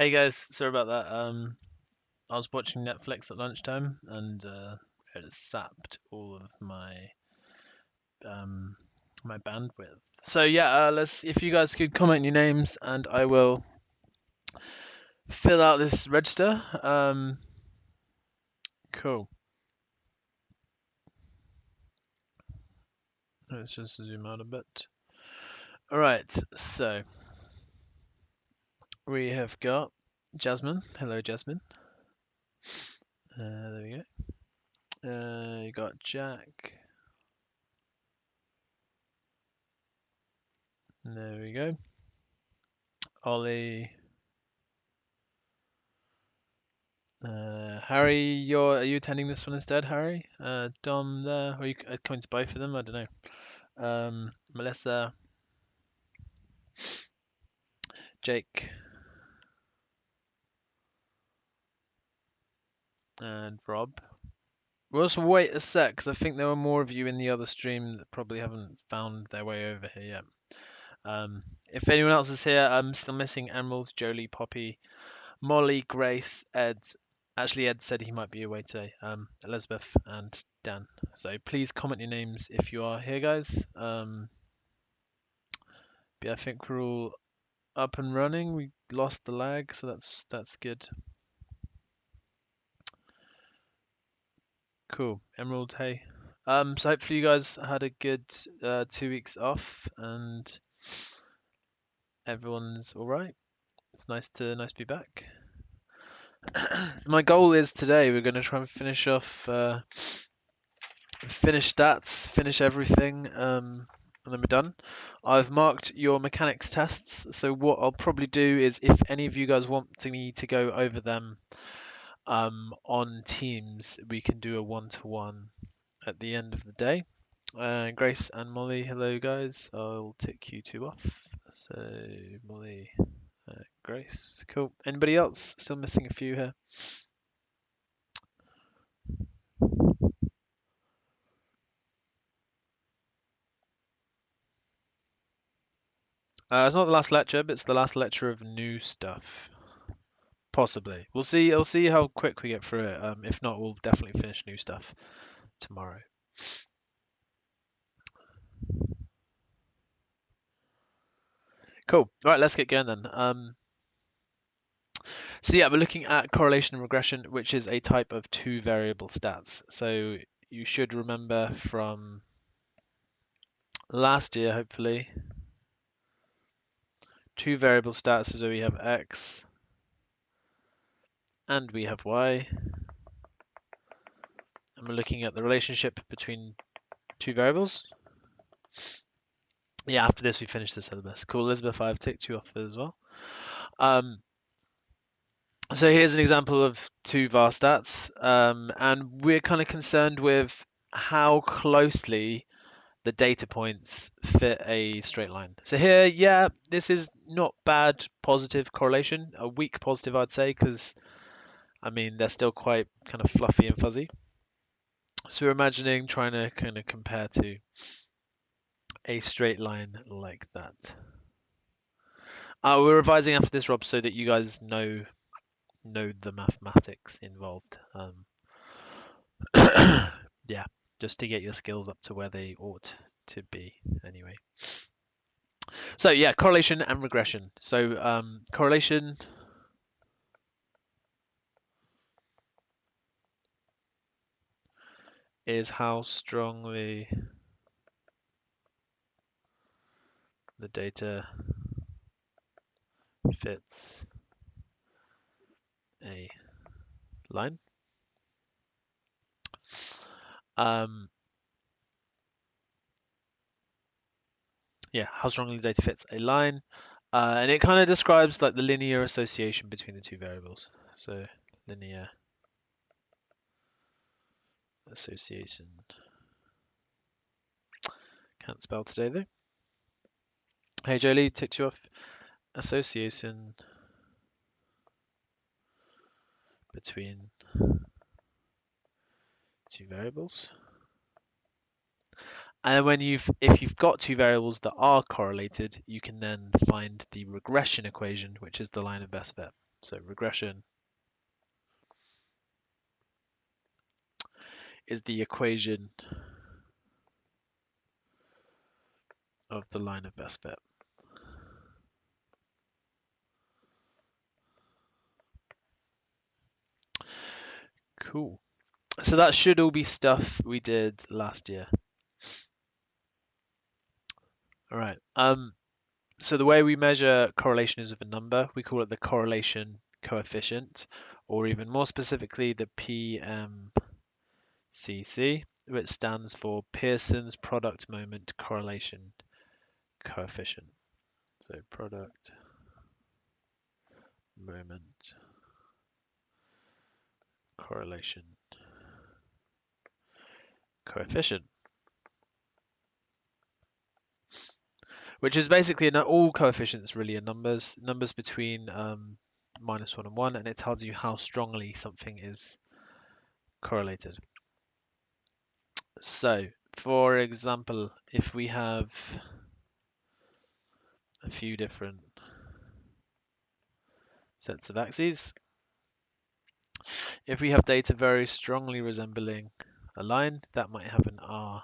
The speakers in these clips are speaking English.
Hey guys, sorry about that. I was watching Netflix at lunchtime and it has sapped all of um, my bandwidth. So yeah, let's if you guys could comment your names and I will fill out this register. Cool. Let's just zoom out a bit. All right, so we have got Jasmine. Hello, Jasmine. There we go. You got Jack. There we go. Ollie. Harry, are you attending this one instead, Harry? Dom there, or are you coming to both of them? I don't know. Melissa, Jake, and Rob. We'll also wait a sec because I think there were more of you in the other stream that probably haven't found their way over here yet. If anyone else is here, I'm still missing Emerald, Jolie, Poppy, Molly, Grace, Ed. Actually, Ed said he might be away today. Elizabeth and Dan. So please comment your names if you are here, guys. But yeah, I think we're all up and running. We lost the lag, so that's good. Cool. Emerald, hey. So hopefully you guys had a good 2 weeks off and everyone's all right. It's nice to be back. So my goal is today we're going to try and finish off, finish stats, finish everything, and then we're done. I've marked your mechanics tests, so what I'll probably do is if any of you guys want me to go over them on Teams, we can do a one-to-one at the end of the day. Grace and Molly, hello guys. I'll tick you two off. So Molly, Grace, cool. Anybody else? Still missing a few here. It's not the last lecture, but it's the last lecture of new stuff. Possibly. We'll see. I'll see how quick we get through it. If not, we'll definitely finish new stuff tomorrow. Cool. All right, let's get going then. So yeah, we're looking at correlation and regression, which is a type of two variable stats. So you should remember from last year, hopefully, two variable stats is where we have x and we have y. And we're looking at the relationship between two variables. Yeah, after this we finish the syllabus. Cool, Elizabeth, I've ticked you off as well. So here's an example of two var stats, and we're kind of concerned with how closely the data points fit a straight line. So here, yeah, this is not bad positive correlation, a weak positive I'd say, because I mean they're still quite kind of fluffy and fuzzy. So we're imagining trying to kind of compare to a straight line like that. We're revising after this, Rob, so that you guys know the mathematics involved. Yeah, just to get your skills up to where they ought to be anyway. So yeah, correlation and regression. So correlation is how strongly the data fits a line. Yeah, how strongly the data fits a line. And it kind of describes like the linear association between the two variables. So linear association. Can't spell today though. Hey Jolie, ticked you off. Association between two variables. And when if you've got two variables that are correlated, you can then find the regression equation, which is the line of best fit. So regression is the equation of the line of best fit. Cool. So that should all be stuff we did last year. All right. So the way we measure correlation is with a number. We call it the correlation coefficient, or even more specifically, the PMCC, which stands for Pearson's product moment correlation coefficient. So product moment correlation coefficient, which is basically all coefficients really are numbers between -1 and 1, and it tells you how strongly something is correlated. So, for example, if we have a few different sets of axes, if we have data very strongly resembling a line, that might have an R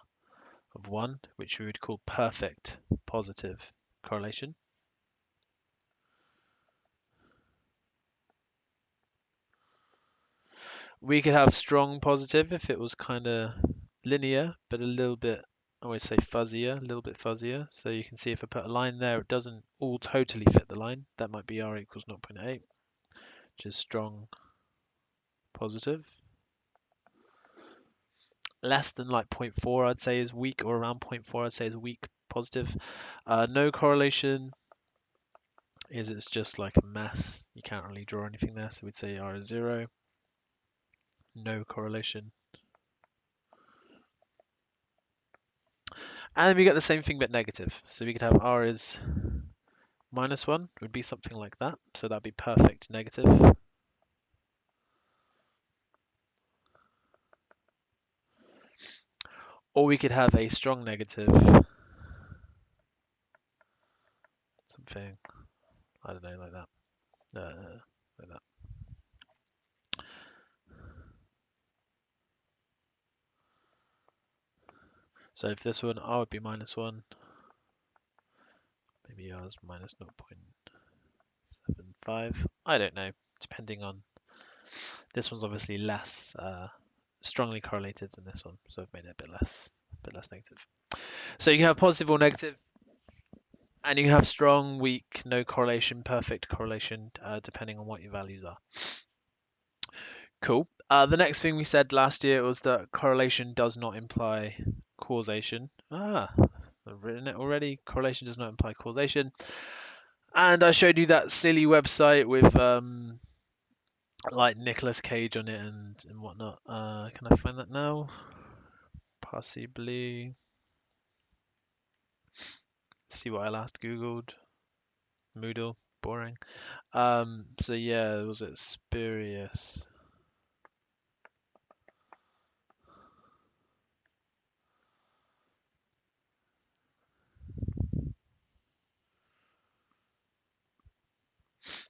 of 1, which we would call perfect positive correlation. We could have strong positive if it was kind of linear, but a little bit, I always say fuzzier, a little bit fuzzier. So you can see if I put a line there, it doesn't all totally fit the line. That might be R equals 0.8, which is strong positive. Less than like 0.4, I'd say is weak, or around 0.4, I'd say is weak positive. No correlation is it's just like a mess. You can't really draw anything there, so we'd say R is 0. No correlation. And we get the same thing but negative. So we could have R is -1 would be something like that. So that'd be perfect negative. Or we could have a strong negative. Something, I don't know, like that. Like that. So if this one, R would be -1. Maybe R is -0.75. I don't know, depending on. This one's obviously less strongly correlated than this one, so I've made it a bit less negative. So you can have positive or negative, and you can have strong, weak, no correlation, perfect correlation, depending on what your values are. Cool. The next thing we said last year was that correlation does not imply causation. I've written it already. Correlation does not imply causation. And I showed you that silly website with like Nicolas Cage on it and whatnot. Can I find that now? Possibly. See what I last Googled. Moodle. Boring. So yeah, was it Spurious?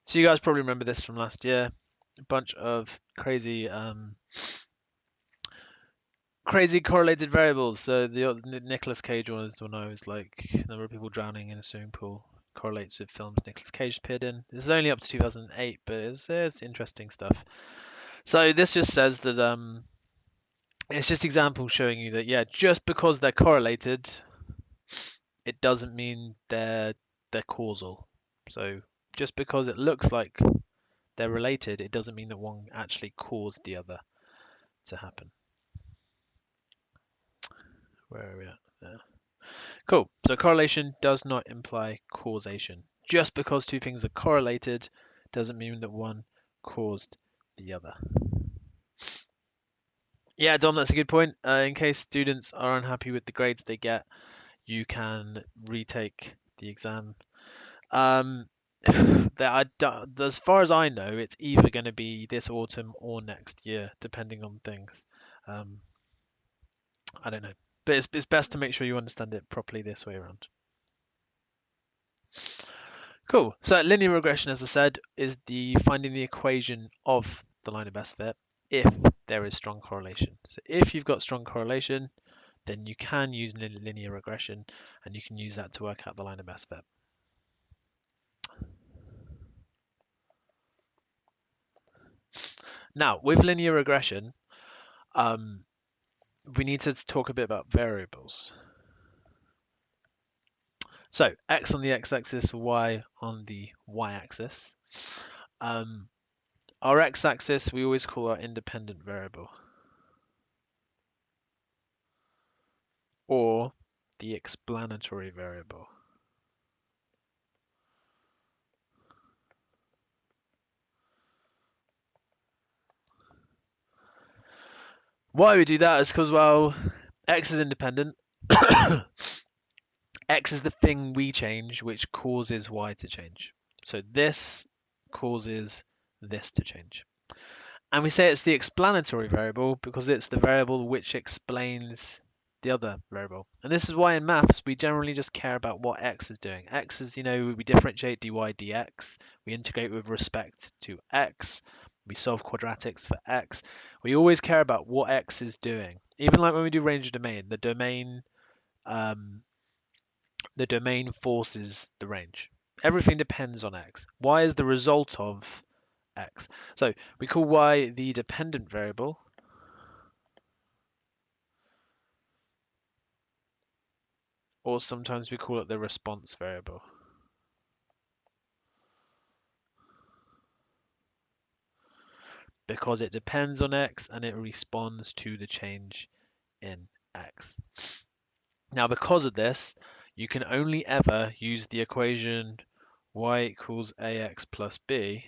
So you guys probably remember this from last year. A bunch of crazy crazy correlated variables. So the Nicolas Cage one is the one I was like, number of people drowning in a swimming pool correlates with films Nicolas Cage appeared in. This is only up to 2008, but it's interesting stuff. So this just says that it's just examples showing you that yeah, just because they're correlated, it doesn't mean they're causal. So just because it looks like they're related, it doesn't mean that one actually caused the other to happen. Where are we at? There. Cool. So correlation does not imply causation. Just because two things are correlated doesn't mean that one caused the other. Yeah, Dom, that's a good point. In case students are unhappy with the grades they get, you can retake the exam. As far as I know, it's either going to be this autumn or next year, depending on things. I don't know, but it's best to make sure you understand it properly this way around. Cool. So linear regression, as I said, is the finding the equation of the line of best fit if there is strong correlation. So if you've got strong correlation, then you can use linear regression, and you can use that to work out the line of best fit. Now, with linear regression, we need to talk a bit about variables. So x on the x-axis, y on the y-axis. Our x-axis we always call our independent variable, or the explanatory variable. Why we do that is because, well, x is independent. X is the thing we change, which causes y to change. So this causes this to change. And we say it's the explanatory variable because it's the variable which explains the other variable. And this is why in maths we generally just care about what x is doing. X is, we differentiate dy dx, we integrate with respect to x, we solve quadratics for x. We always care about what x is doing. Even like when we do range of domain, the domain forces the range. Everything depends on x. Y is the result of x. So we call y the dependent variable, or sometimes we call it the response variable. Because it depends on x and it responds to the change in x. Now, because of this, you can only ever use the equation y equals ax plus b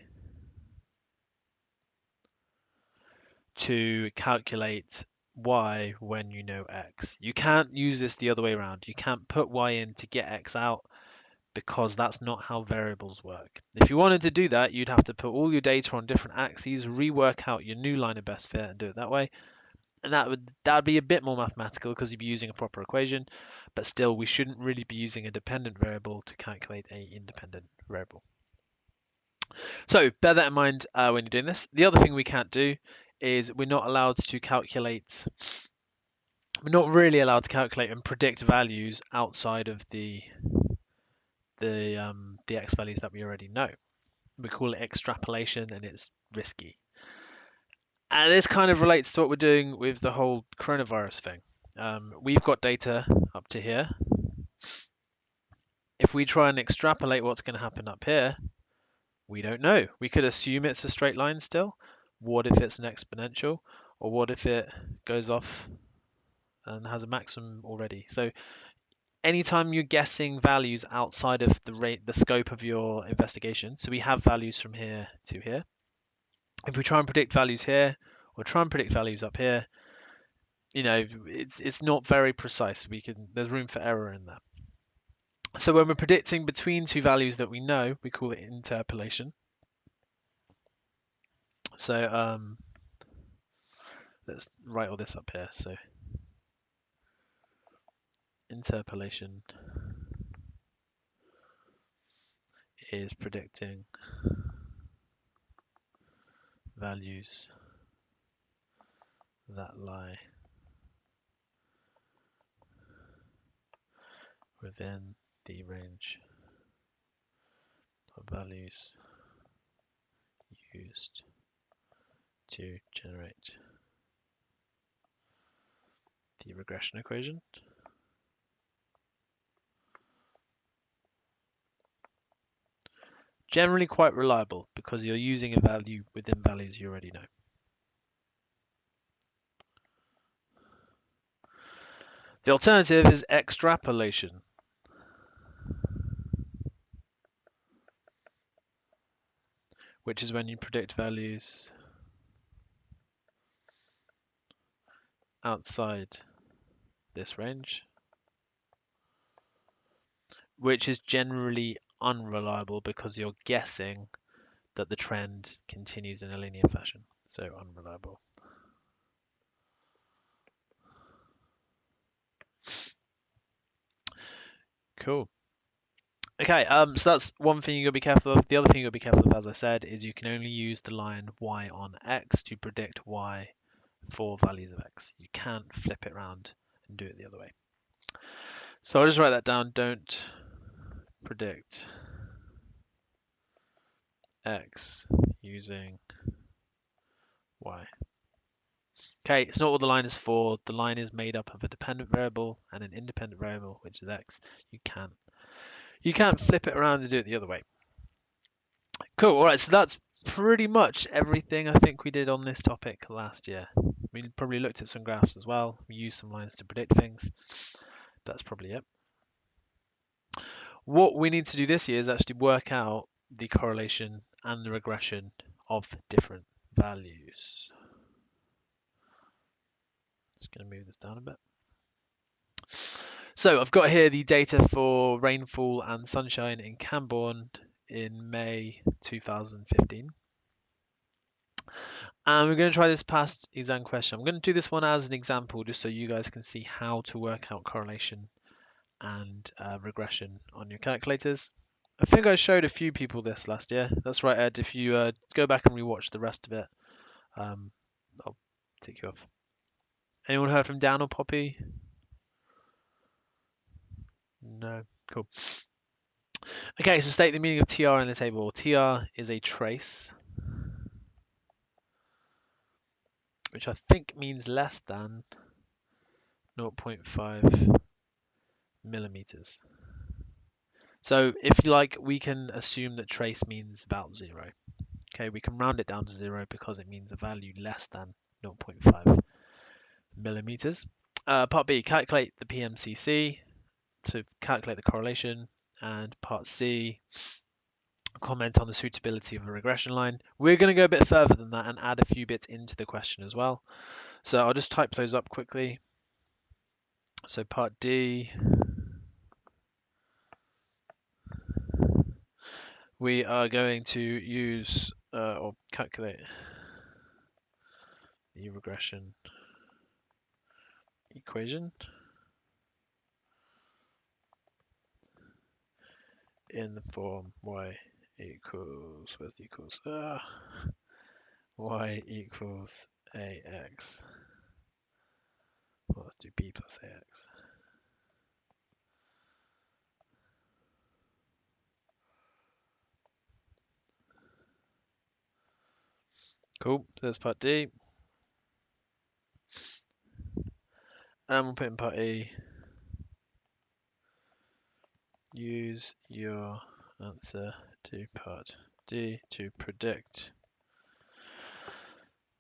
to calculate y when you know x. You can't use this the other way around. You can't put y in to get x out, because that's not how variables work. If you wanted to do that, you'd have to put all your data on different axes, rework out your new line of best fit and do it that way. And that'd be a bit more mathematical because you'd be using a proper equation, but still we shouldn't really be using a dependent variable to calculate a independent variable. So bear that in mind when you're doing this. The other thing we can't do is we're not really allowed to calculate and predict values outside of the x values that we already know. We call it extrapolation, and it's risky. And this kind of relates to what we're doing with the whole coronavirus thing. We've got data up to here. If we try and extrapolate what's going to happen up here, we don't know. We could assume it's a straight line still. What if it's an exponential? Or what if it goes off and has a maximum already? So anytime you're guessing values outside of the scope of your investigation, so we have values from here to here. If we try and predict values here, or try and predict values up here, it's not very precise. There's room for error in that. So when we're predicting between two values that we know, we call it interpolation. So let's write all this up here. So interpolation is predicting values that lie within the range of values used to generate the regression equation. Generally quite reliable because you're using a value within values you already know. The alternative is extrapolation, which is when you predict values outside this range, which is generally unreliable because you're guessing that the trend continues in a linear fashion. So unreliable. Cool. Okay, so that's one thing you gotta be careful of. The other thing you gotta be careful of, as I said, is you can only use the line y on x to predict y for values of x. You can't flip it around and do it the other way. So I'll just write that down. Don't predict x using y. Okay, it's not what the line is for. The line is made up of a dependent variable and an independent variable, which is x. You can't flip it around and do it the other way. Cool. All right, so that's pretty much everything I think we did on this topic last year. We probably looked at some graphs as well. We used some lines to predict things. That's probably it. What we need to do this year is actually work out the correlation and the regression of different values. Just going to move this down a bit. So I've got here the data for rainfall and sunshine in Cambourne in May 2015. And we're going to try this past exam question. I'm going to do this one as an example just so you guys can see how to work out correlation and regression on your calculators. I think I showed a few people this last year. That's right, Ed. If you go back and rewatch the rest of it, I'll take you off. Anyone heard from Dan or Poppy? No. Cool. Okay, so state the meaning of TR in the table. TR is a trace, which I think means less than 0.5 millimeters. So if you like, we can assume that trace means about 0. Okay, we can round it down to 0 because it means a value less than 0.5 millimeters. Part B, calculate the PMCC to calculate the correlation. And part C, comment on the suitability of a regression line. We're going to go a bit further than that and add a few bits into the question as well. So I'll just type those up quickly. So part D, we are going to use or calculate the regression equation in the form y equals, where's the equals? Y equals ax. Well, let's do b plus ax. Cool, so there's part D. And we'll put in part E. Use your answer to part D to predict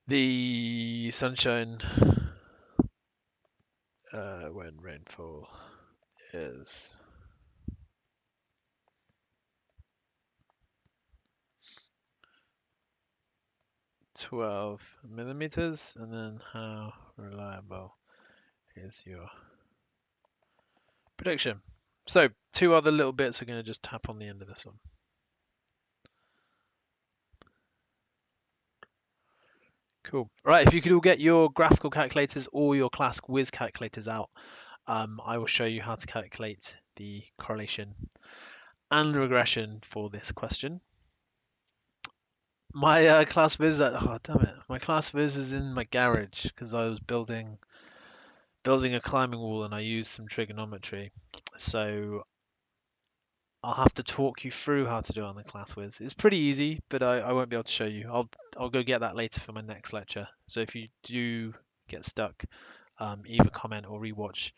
the sunshine when rainfall is 12 millimeters, and then how reliable is your prediction? So two other little bits we're going to just tap on the end of this one. Cool. Right, if you could all get your graphical calculators or your class whiz calculators out, I will show you how to calculate the correlation and the regression for this question. My class whiz, oh damn it, my class whiz is in my garage because I was building a climbing wall and I used some trigonometry. So I'll have to talk you through how to do it on the class whiz. It's pretty easy, but I won't be able to show you. I'll go get that later for my next lecture. So if you do get stuck, either comment or rewatch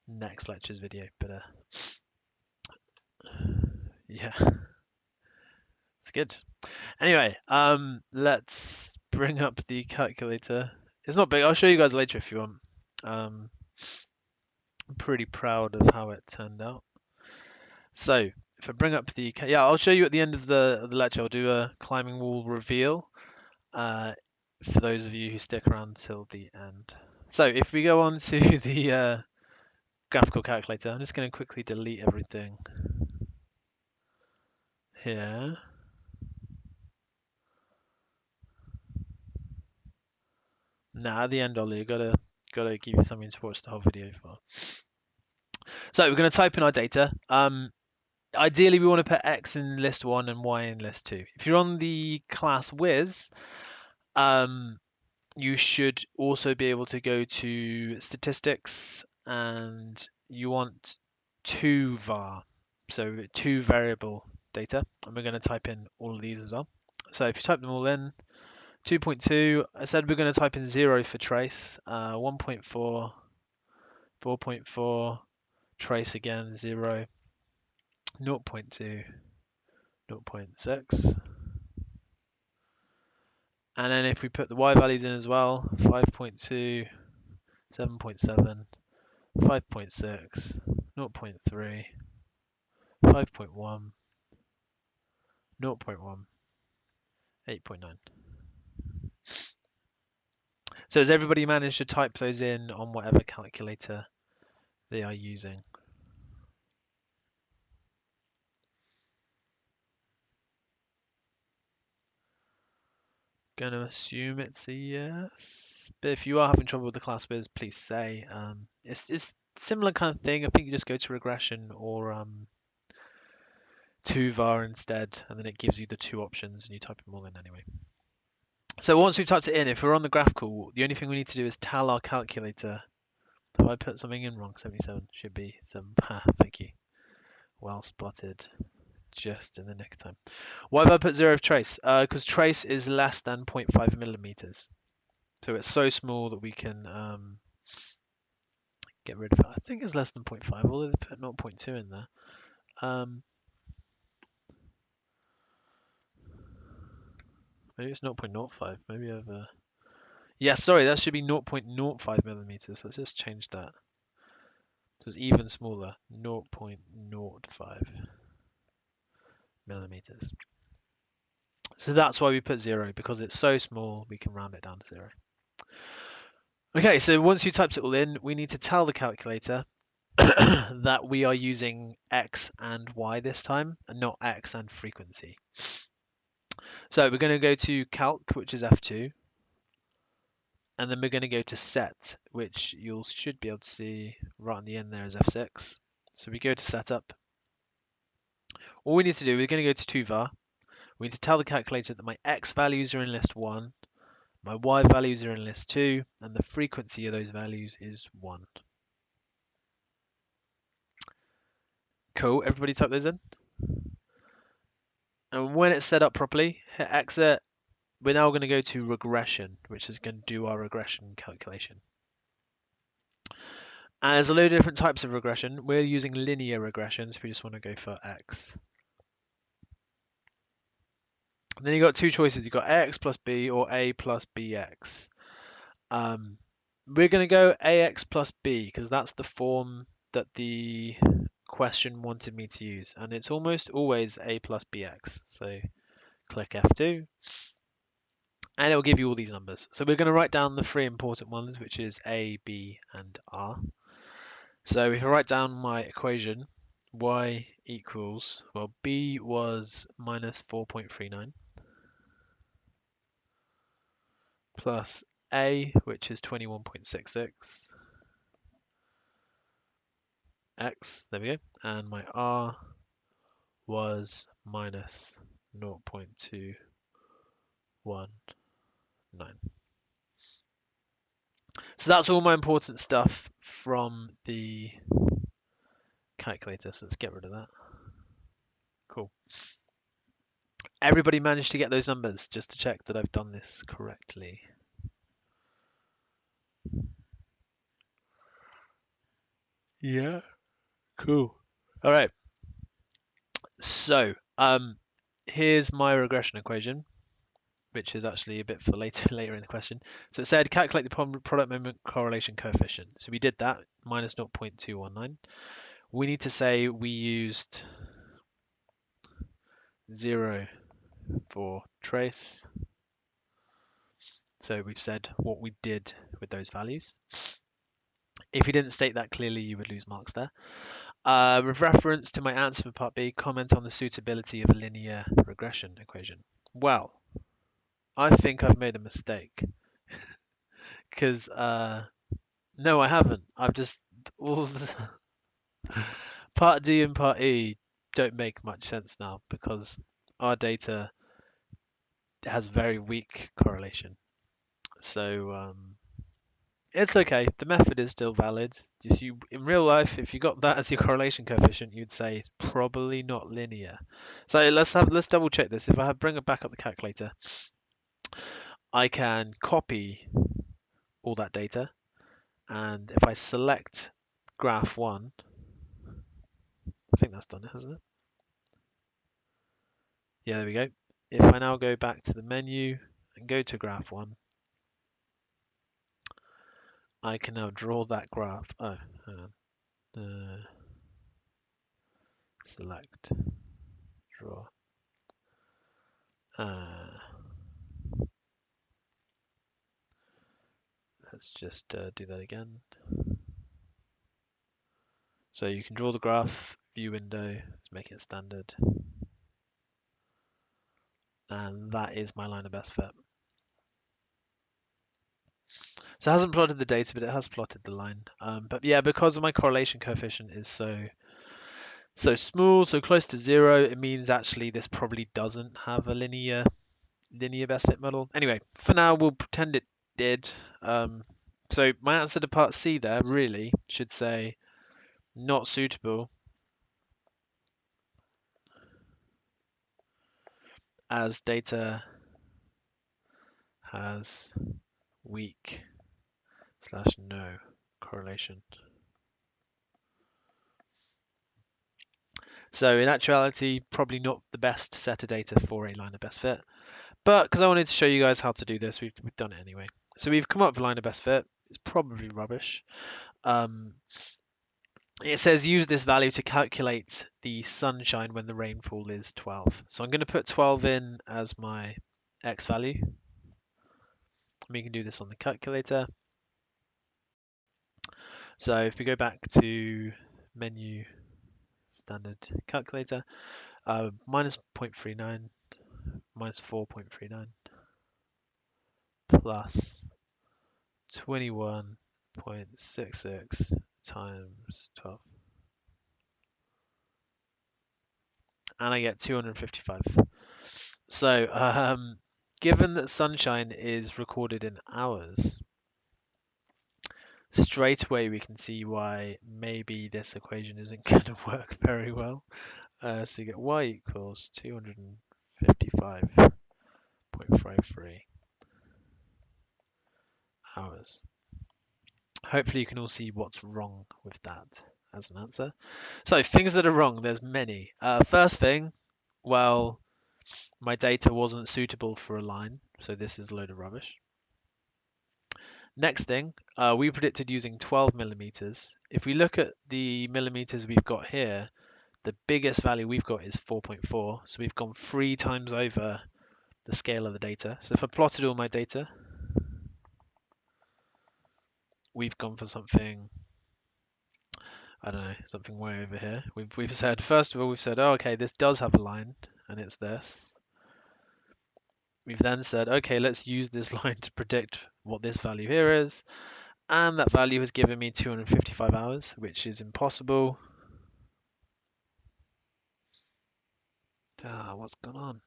next lecture's video. But yeah, it's good. Anyway, let's bring up the calculator. It's not big. I'll show you guys later if you want. I'm pretty proud of how it turned out. So if I bring up the, yeah, I'll show you at the end of the lecture. I'll do a climbing wall reveal for those of you who stick around till the end. So if we go on to the graphical calculator, I'm just going to quickly delete everything here. Now at the end, Ollie, gotta give you something to watch the whole video for. So we're going to type in our data. ideally we want to put X in list 1 and Y in list 2. If you're on the class Wiz, you should also be able to go to statistics and you want two var, so two variable data, and we're going to type in all of these as well. So if you type them all in, 2.2, I said we're going to type in 0 for trace, 1.4, 4.4, trace again, 0, 0.2, 0.6. And then if we put the y values in as well, 5.2, 7.7, 5.6, 0.3, 5.1, 0.1, 8.9. So has everybody managed to type those in on whatever calculator they are using? Gonna assume it's a yes. But if you are having trouble with the class Wiz, please say. It's similar kind of thing. I think you just go to regression or 2var instead, and then it gives you the two options and you type them all in anyway. So once we've typed it in, if we're on the graphical, the only thing we need to do is tell our calculator. Have I put something in wrong? 77 should be 7. Thank you. Well spotted. Just in the nick of time. Why have I put 0 of trace? Because trace is less than 0.5 millimeters. So it's so small that we can get rid of it. I think it's less than 0.5, although they put 0.2 in there. Maybe it's 0.05. Maybe over. Yeah, sorry, that should be 0.05 millimeters. Let's just change that. So it's even smaller, 0.05 millimeters. So that's why we put 0, because it's so small, we can round it down to 0. Okay, so once you typed it all in, we need to tell the calculator that we are using X and Y this time, and not X and frequency. So we're going to go to calc, which is F2, and then we're going to go to set, which you should be able to see right on the end there is F6. So we go to setup. All we need to do, we're going to go to 2var. We need to tell the calculator that my X values are in list 1, my Y values are in list 2, and the frequency of those values is 1. Cool, everybody type those in. And when it's set up properly, hit exit. We're now going to go to regression, which is going to do our regression calculation. And there's a load of different types of regression. We're using linear regression, so we just want to go for X. And then you've got two choices. You've got AX plus B or A plus BX. We're going to go AX plus B because that's the form that the question wanted me to use. And it's almost always A plus BX. So click F2. And it will give you all these numbers. So we're going to write down the three important ones, which is A, B, and R. So if I write down my equation, y equals, well, B was minus 4.39 plus A, which is 21.66, X, there we go, and my R was minus 0.219. So that's all my important stuff from the calculator, so let's get rid of that. Cool. Everybody managed to get those numbers, just to check that I've done this correctly. Yeah, cool. All right. So, here's my regression equation, which is actually a bit for later in the question. So it said calculate the product moment correlation coefficient. So we did that, minus 0.219. We need to say we used 0 for trace. So we've said what we did with those values. If you didn't state that clearly, you would lose marks there. With reference to my answer for part B, comment on the suitability of a linear regression equation. Well, I think I've made a mistake because no, I haven't. I've just all part D and part E don't make much sense now because our data has very weak correlation. So it's okay. The method is still valid. Just you in real life, if you got that as your correlation coefficient, you'd say it's probably not linear. So let's double check this. If I bring it back up the calculator, I can copy all that data, and if I select graph one, I think that's done it, hasn't it? Yeah, there we go. If I now go back to the menu and go to graph one, I can now draw that graph. Oh, hang on. Select, draw. Let's just do that again. So you can draw the graph, view window, let's make it standard. And that is my line of best fit. So it hasn't plotted the data, but it has plotted the line. But yeah, because my correlation coefficient is so small, so close to 0, it means actually this probably doesn't have a linear best fit model. Anyway, for now we'll pretend it did. So my answer to part C there really should say not suitable as data has weak / no correlation. So in actuality, probably not the best set of data for a line of best fit. But because I wanted to show you guys how to do this, we've done it anyway. So we've come up with a line of best fit. It's probably rubbish. It says use this value to calculate the sunshine when the rainfall is 12. So I'm going to put 12 in as my x value. We can do this on the calculator. So if we go back to menu, standard calculator, minus 0.39 minus 4.39 plus 21.66 times 12. And I get 255. So given that sunshine is recorded in hours, straight away we can see why maybe this equation isn't going to work very well. So you get y equals 255.53 hours. Hopefully you can all see what's wrong with that as an answer. So things that are wrong, there's many. First thing, well, my data wasn't suitable for a line, so this is a load of rubbish. Next thing, we predicted using 12 millimeters. If we look at the millimeters we've got here, the biggest value we've got is 4.4, so we've gone 3 times over the scale of the data. So if I plotted all my data, we've gone for something, I don't know, something way over here. We've said, first of all, we've said, oh, okay, this does have a line, and it's this. We've then said, okay, let's use this line to predict what this value here is. And that value has given me 255 hours, which is impossible. What's gone on?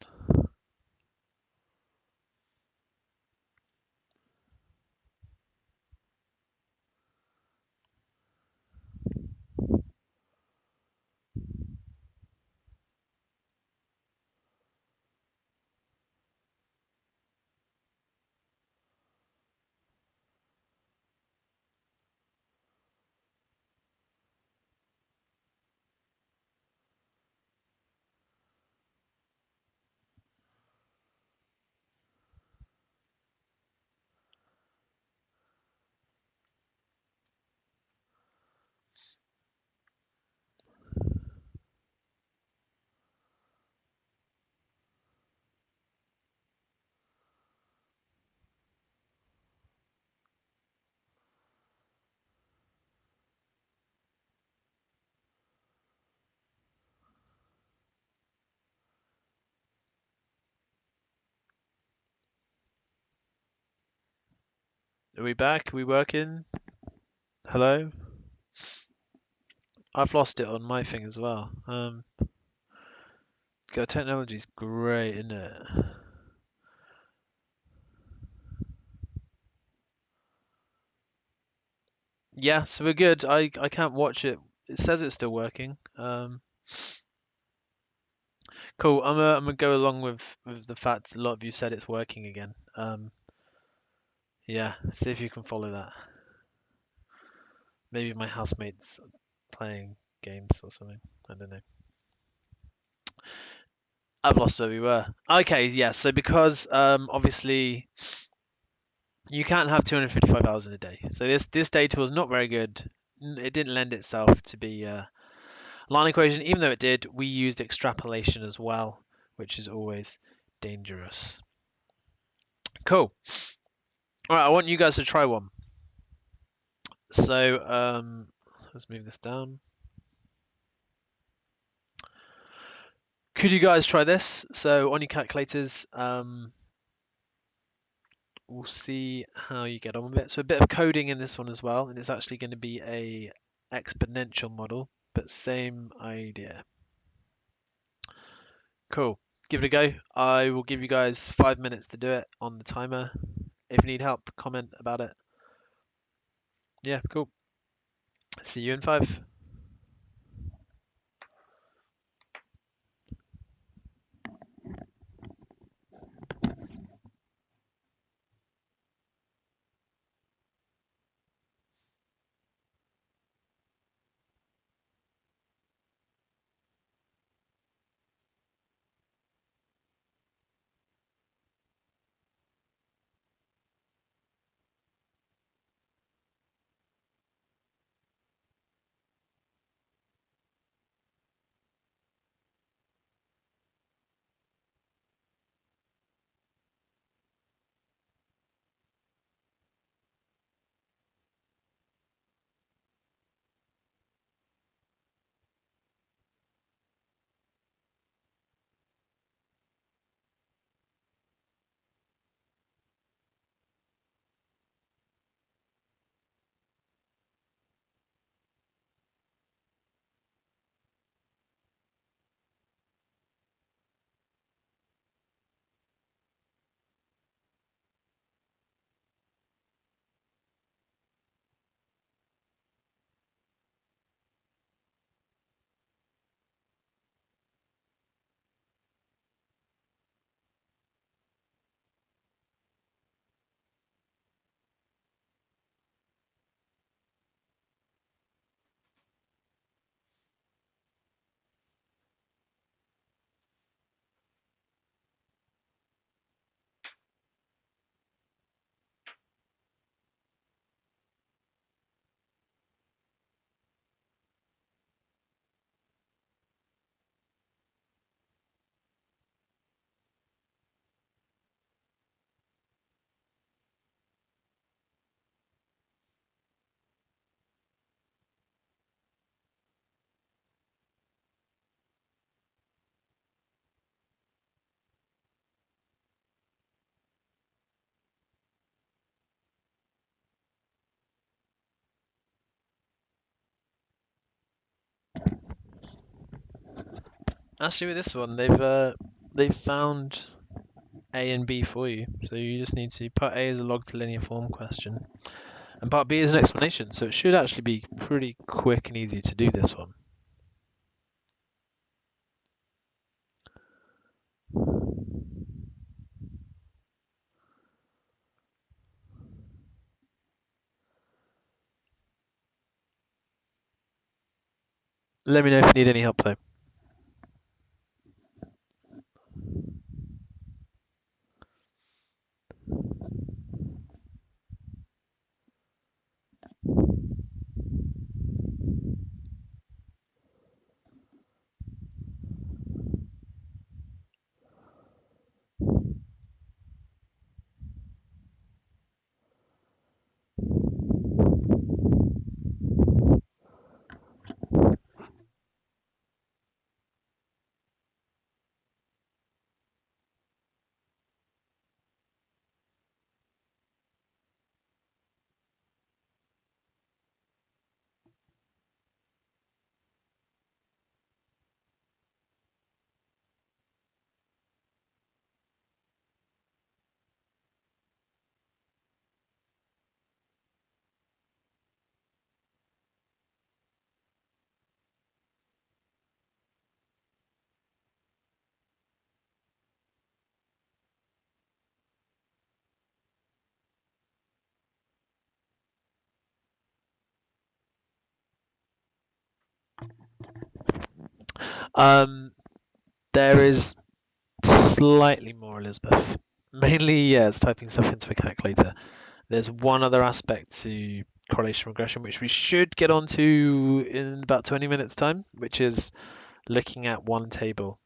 Are we back? Are we working? Hello? I've lost it on my thing as well. God, technology's great, isn't it? Yeah, so we're good. I can't watch it. It says it's still working. Cool. I'm gonna go along with the fact a lot of you said it's working again. Yeah, see if you can follow that. Maybe my housemate's playing games or something. I don't know. I've lost where we were. Okay, yeah. So because obviously you can't have 255 hours in a day. So this data was not very good. It didn't lend itself to be a line equation, even though it did. We used extrapolation as well, which is always dangerous. Cool. All right, I want you guys to try one. So let's move this down. Could you guys try this? So on your calculators, we'll see how you get on with it. So a bit of coding in this one as well, and it's actually going to be a exponential model, but same idea. Cool. Give it a go. I will give you guys 5 minutes to do it on the timer. If you need help, comment about it. Yeah, cool. See you in 5. Actually, with this one, they've found A and B for you. So you just need to part A is a log to linear form question, and part B is an explanation. So it should actually be pretty quick and easy to do this one. Let me know if you need any help though. There is slightly more, Elizabeth. Mainly, yeah, it's typing stuff into a calculator. There's one other aspect to correlation regression, which we should get onto in about 20 minutes time, which is looking at one table.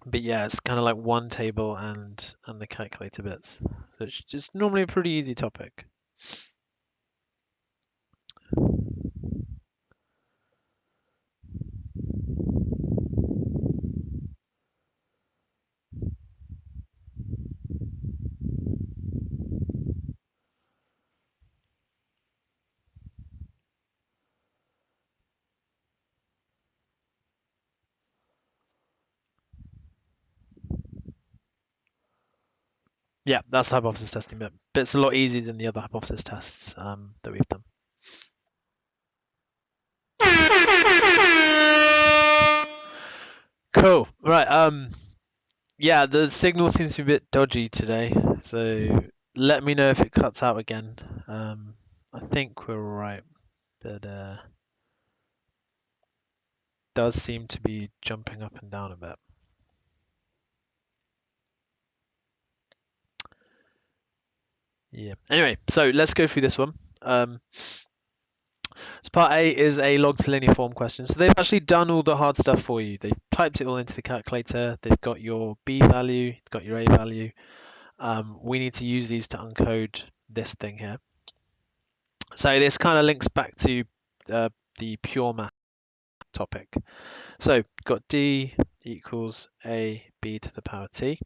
But yeah, it's kind of like one table and the calculator bits. So it's just normally a pretty easy topic. Yeah, that's the hypothesis testing bit. But it's a lot easier than the other hypothesis tests that we've done. Cool. Right. Yeah, the signal seems to be a bit dodgy today, so let me know if it cuts out again. I think we're right, but does seem to be jumping up and down a bit. Yeah. Anyway, so let's go through this one. So part A is a log to linear form question. So they've actually done all the hard stuff for you. They've typed it all into the calculator. They've got your B value, got your A value. We need to use these to encode this thing here. So this kind of links back to the pure math topic. So got D equals AB to the power T.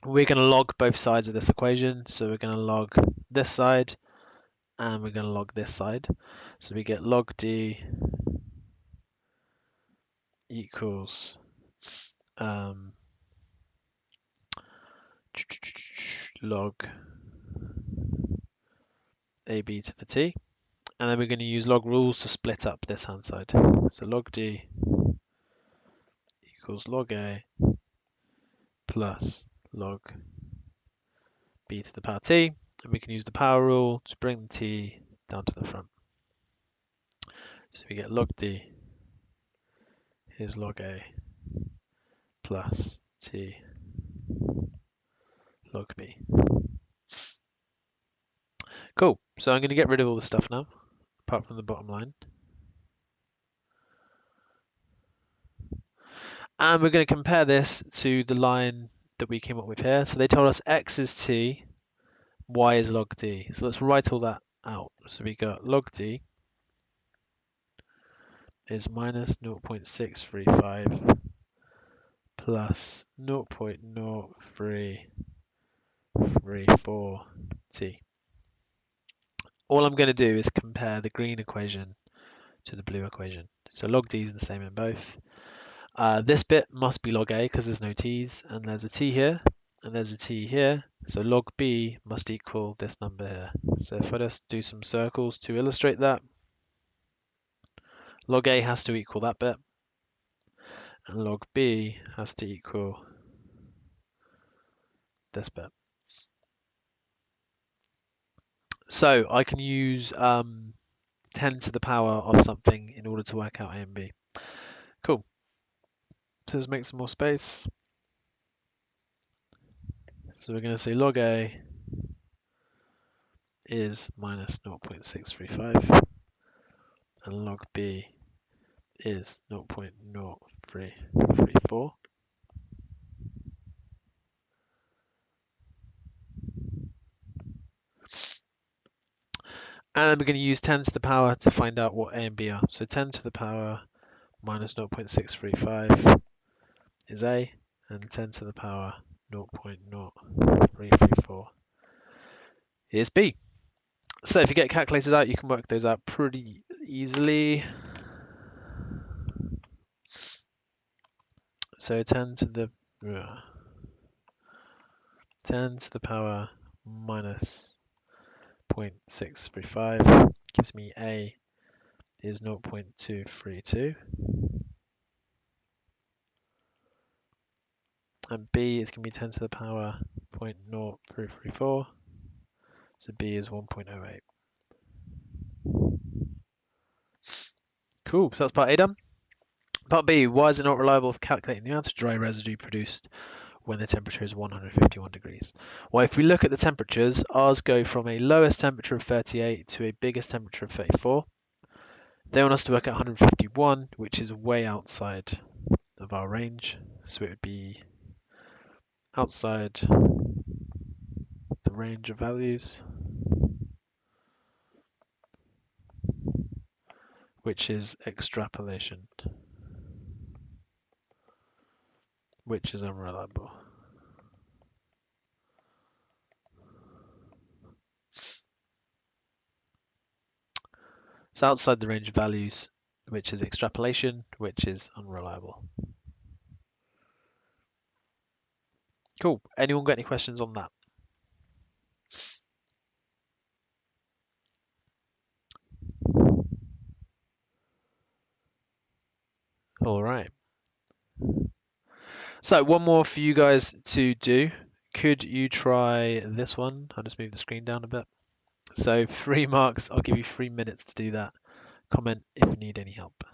We're going to log both sides of this equation. So we're going to log this side and we're going to log this side. So we get log D equals log AB to the T. And then we're going to use log rules to split up this hand side. So log D equals log A plus log B to the power T. And we can use the power rule to bring the T down to the front. So we get log D is log A plus T log B. Cool. So I'm going to get rid of all the stuff now, apart from the bottom line. And we're going to compare this to the line that we came up with here. So they told us x is t, y is log d. So let's write all that out. So we got log d is minus 0.635 plus 0.0334t. All I'm going to do is compare the green equation to the blue equation. So log d is the same in both. This bit must be log a because there's no t's, and there's a t here, and there's a t here. So log b must equal this number here. So if I just do some circles to illustrate that, log a has to equal that bit, and log b has to equal this bit. So I can use 10 to the power of something in order to work out a and b. Cool. So let's make some more space. So we're going to say log a is minus 0.635 and log b is 0.0334. And then we're going to use 10 to the power to find out what a and b are. So 10 to the power minus 0.635 is a, and 10 to the power 0.0334 is b. So if you get calculators out, you can work those out pretty easily. So 10 to the power minus 0.635 gives me a is 0.232 and b is going to be 10 to the power 0.0334, so b is 1.08. Cool, so that's part A done. Part B, why is it not reliable for calculating the amount of dry residue produced when the temperature is 151 degrees? Well, if we look at the temperatures, ours go from a lowest temperature of 38 to a biggest temperature of 34. They want us to work at 151, which is way outside of our range. So it would be outside the range of values, which is extrapolation, which is unreliable. It's outside the range of values, which is extrapolation, which is unreliable. Cool. Anyone got any questions on that? All right. So one more for you guys to do. Could you try this one? I'll just move the screen down a bit. So 3 marks. I'll give you 3 minutes to do that. Comment if you need any help.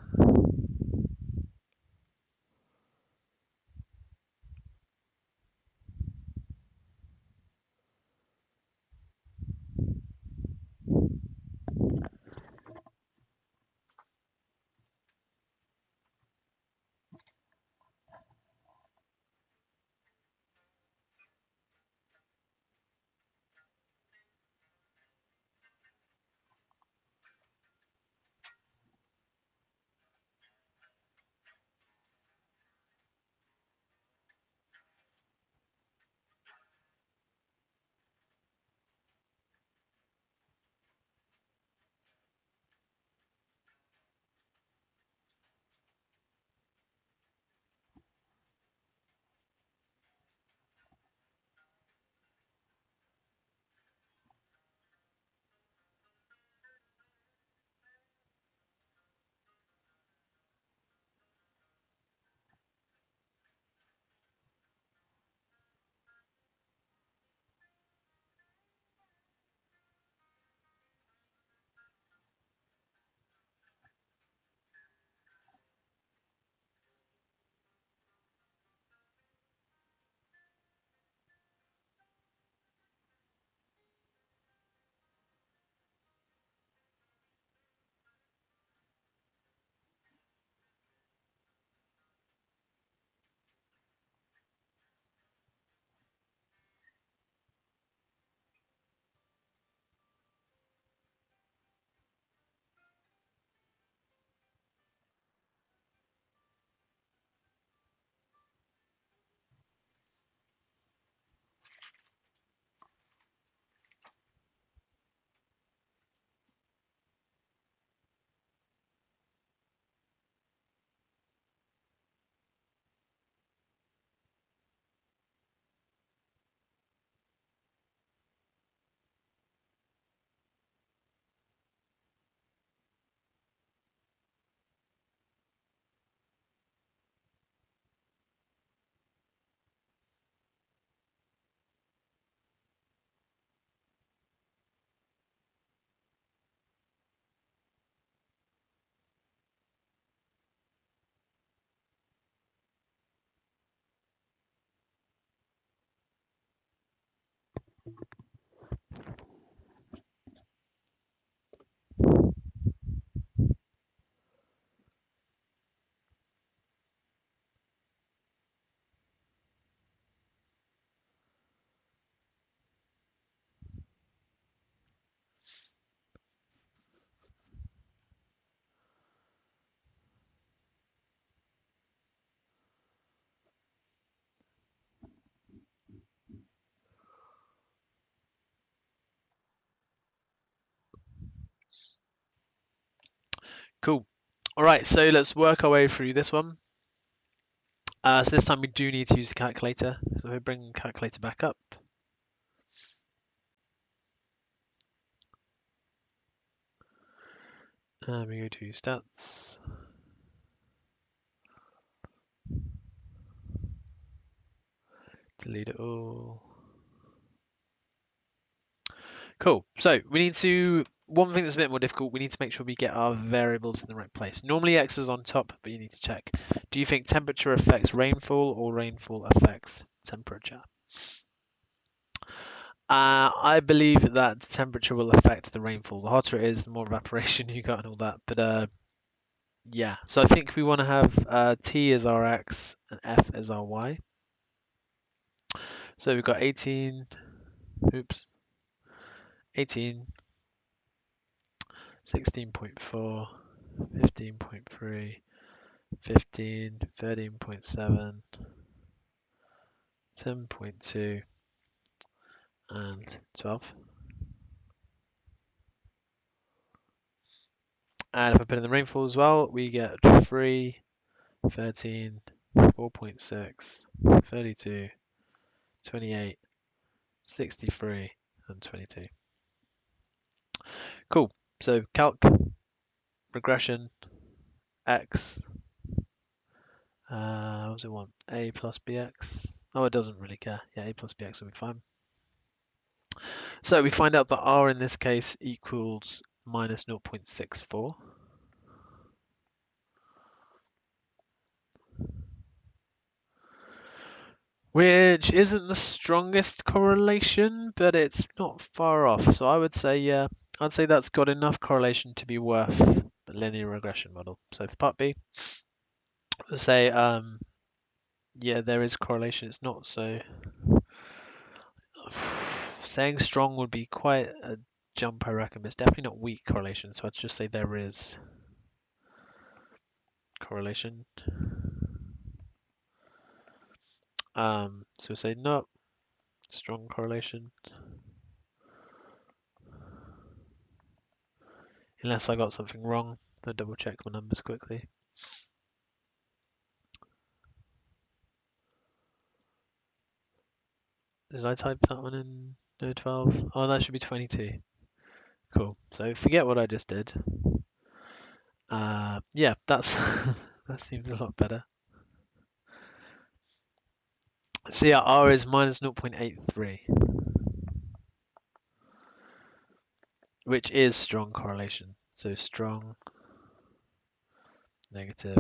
Cool. All right, so let's work our way through this one. So this time we do need to use the calculator. So we bring the calculator back up. And we go to stats. Delete it all. Cool. So we need to one thing that's a bit more difficult, we need to make sure we get our variables in the right place. Normally x is on top, but you need to check. Do you think temperature affects rainfall or rainfall affects temperature? I believe that the temperature will affect the rainfall. The hotter it is, the more evaporation you got and all that. But yeah, so I think we want to have T as our x and F as our y. So we've got 18, 18, 16.4, 15.3, 15, 13.7, 10.2, and 12. And if I put in the rainfall as well, we get 3, 13, 4.6, 32, 28, 63, and 22. Cool. So calc, regression, x, what does it want? A plus bx. Oh, it doesn't really care. Yeah, a plus bx will be fine. So we find out that r in this case equals minus 0.64. Which isn't the strongest correlation, but it's not far off. So I would say, yeah, I'd say that's got enough correlation to be worth a linear regression model. So for part B, let's say, yeah, there is correlation. It's not so... Saying strong would be quite a jump, I reckon. But it's definitely not weak correlation, so I'd just say there is correlation. So we say not strong correlation. Unless I got something wrong, I'll double check my numbers quickly. Did I type that one in? No, 12. Oh, that should be 22. Cool. So forget what I just did. Yeah, that's that seems a lot better. So yeah, R is minus 0.83, which is strong correlation. So strong, negative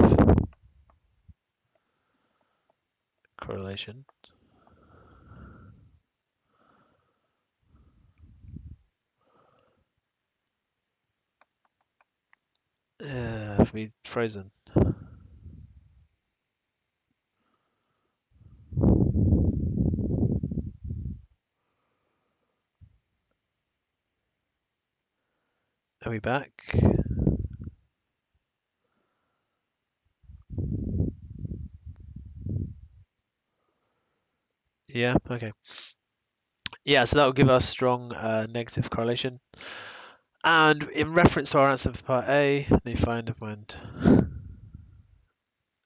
correlation. If we frozen. Are we back? Yeah, okay. Yeah, so that will give us strong negative correlation. And in reference to our answer for part A, let me find.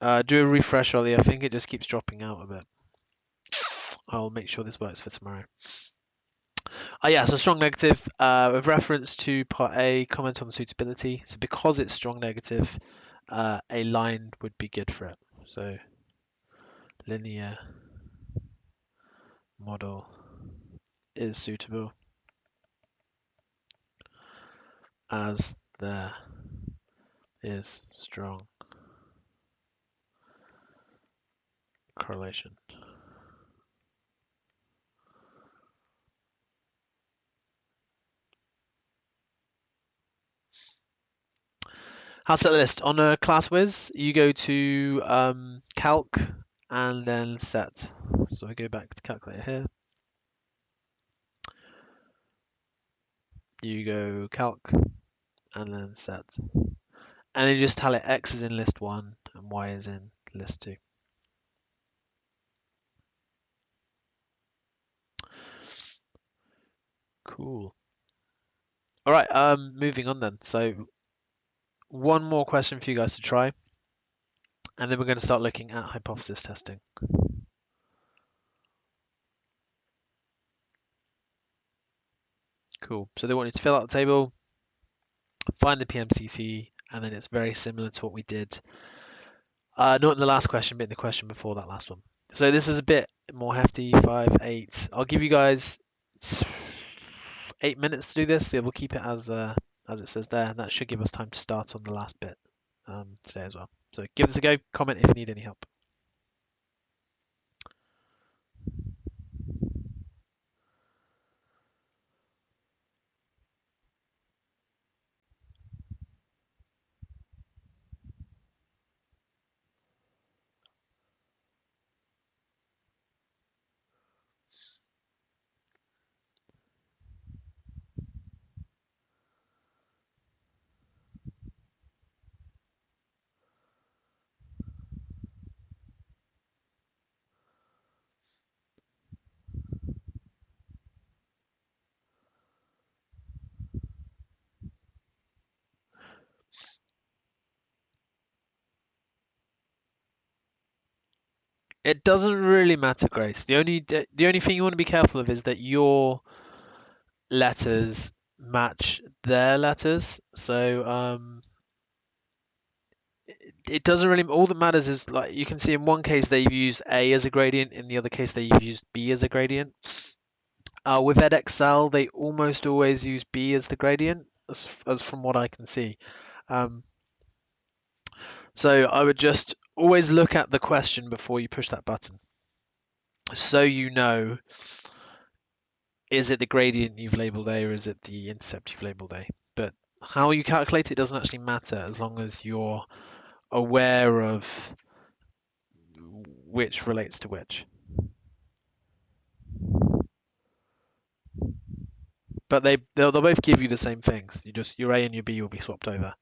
Do a refresh, Ollie. I think it just keeps dropping out a bit. I'll make sure this works for tomorrow. Yeah, so strong negative. With reference to part A, comment on suitability. So because it's strong negative, a line would be good for it. So linear model is suitable as there is strong correlation. How to set the list? On a class whiz, you go to calc and then set. So I go back to the calculator here. You go calc and then set. And then you just tell it x is in list 1 and y is in list 2. Cool. All right, moving on then. So one more question for you guys to try, and then we're going to start looking at hypothesis testing. Cool. So they want you to fill out the table, find the PMCC, and then it's very similar to what we did. Not in the last question, but in the question before that last one. So this is a bit more hefty, 5, 8. I'll give you guys 8 minutes to do this. Yeah, we'll keep it as as it says there, and that should give us time to start on the last bit today as well. So give this a go, comment if you need any help. It doesn't really matter, Grace. The only thing you want to be careful of is that your letters match their letters. So it doesn't really. All that matters is, like, you can see in one case they've used A as a gradient, in the other case they've used B as a gradient. With edXL, they almost always use B as the gradient, as from what I can see. Um, so I would just always look at the question before you push that button, so you know, is it the gradient you've labeled A or is it the intercept you've labeled A? But how you calculate it doesn't actually matter, as long as you're aware of which relates to which. But they'll both give you the same things. Your A and your B will be swapped over.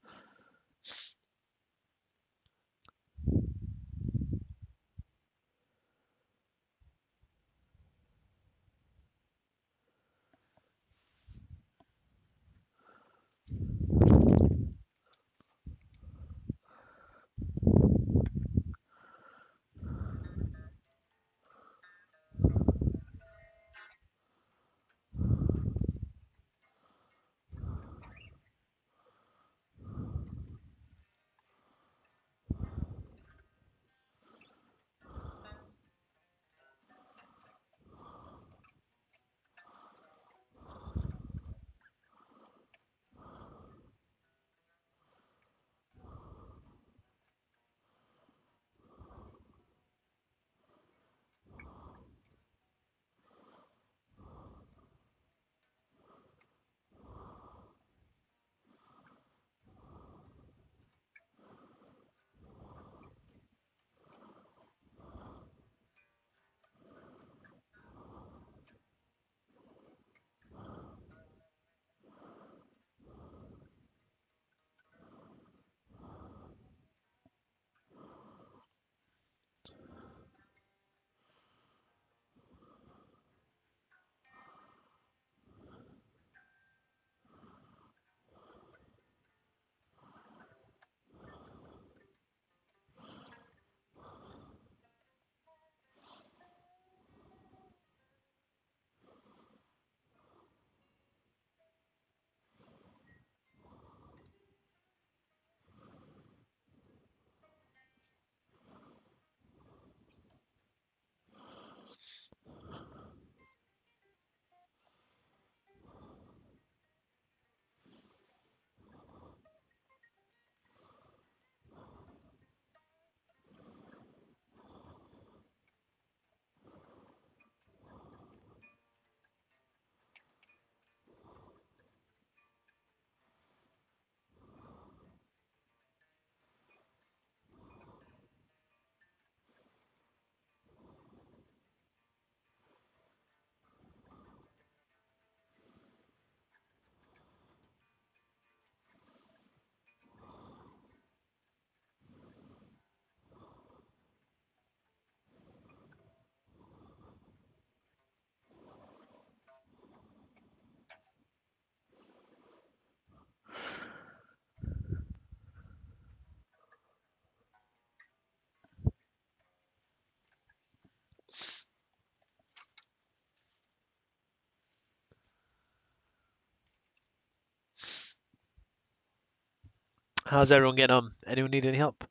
How's everyone getting on? Anyone need any help?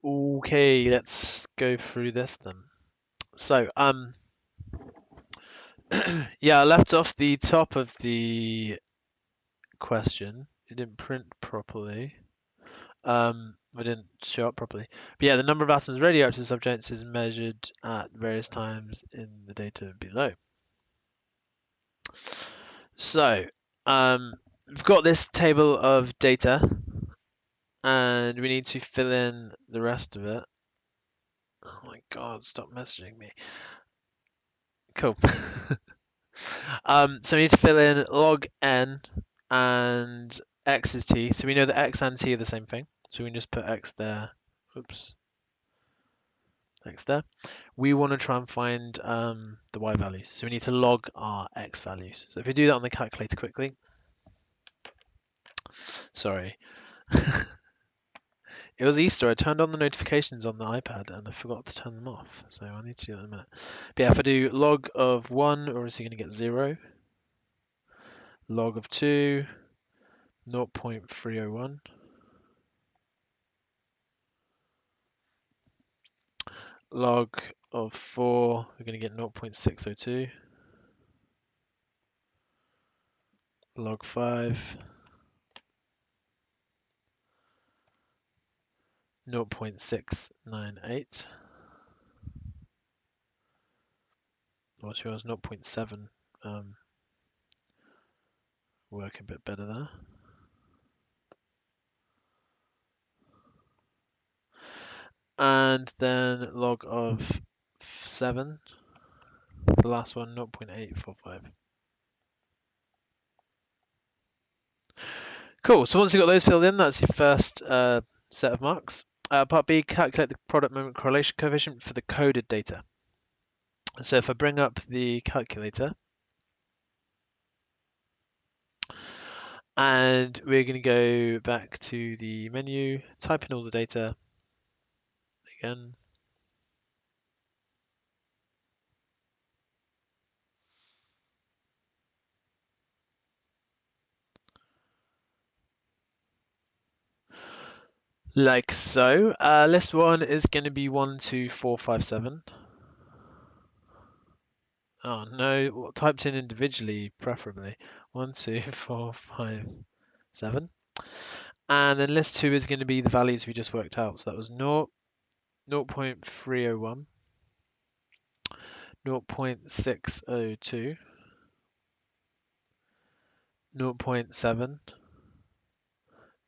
Okay, let's go through this then. So, yeah, I left off the top of the question. It didn't print properly. I didn't show up properly. But yeah, the number of atoms radioactive subjects is measured at various times in the data below. So, we've got this table of data, and we need to fill in the rest of it. Oh my God, stop messaging me. Cool. So we need to fill in log n and x is t. So we know that x and t are the same thing. So we can just put x there. Oops, x there. We want to try and find the y values. So we need to log our x values. So if we do that on the calculator quickly. Sorry. It was Easter. I turned on the notifications on the iPad and I forgot to turn them off. So I need to do that in a minute. But yeah, if I do log of 1, or is he going to get 0? Log of 2, 0.301. Log of 4, we're going to get 0.602. Log 5, 0.698. What's yours? 0.7. Work a bit better there. And then log of 7, the last one, 0.845. Cool, so once you've got those filled in, that's your first set of marks. Part B, calculate the product moment correlation coefficient for the coded data. So if I bring up the calculator, and we're going to go back to the menu, type in all the data again. Like so. List 1 is going to be 1, 2, 4, 5, 7. Oh no, typed in individually, preferably. 1, 2, 4, 5, 7. And then list 2 is going to be the values we just worked out. So that was 0, 0.301, 0.602, 0.7,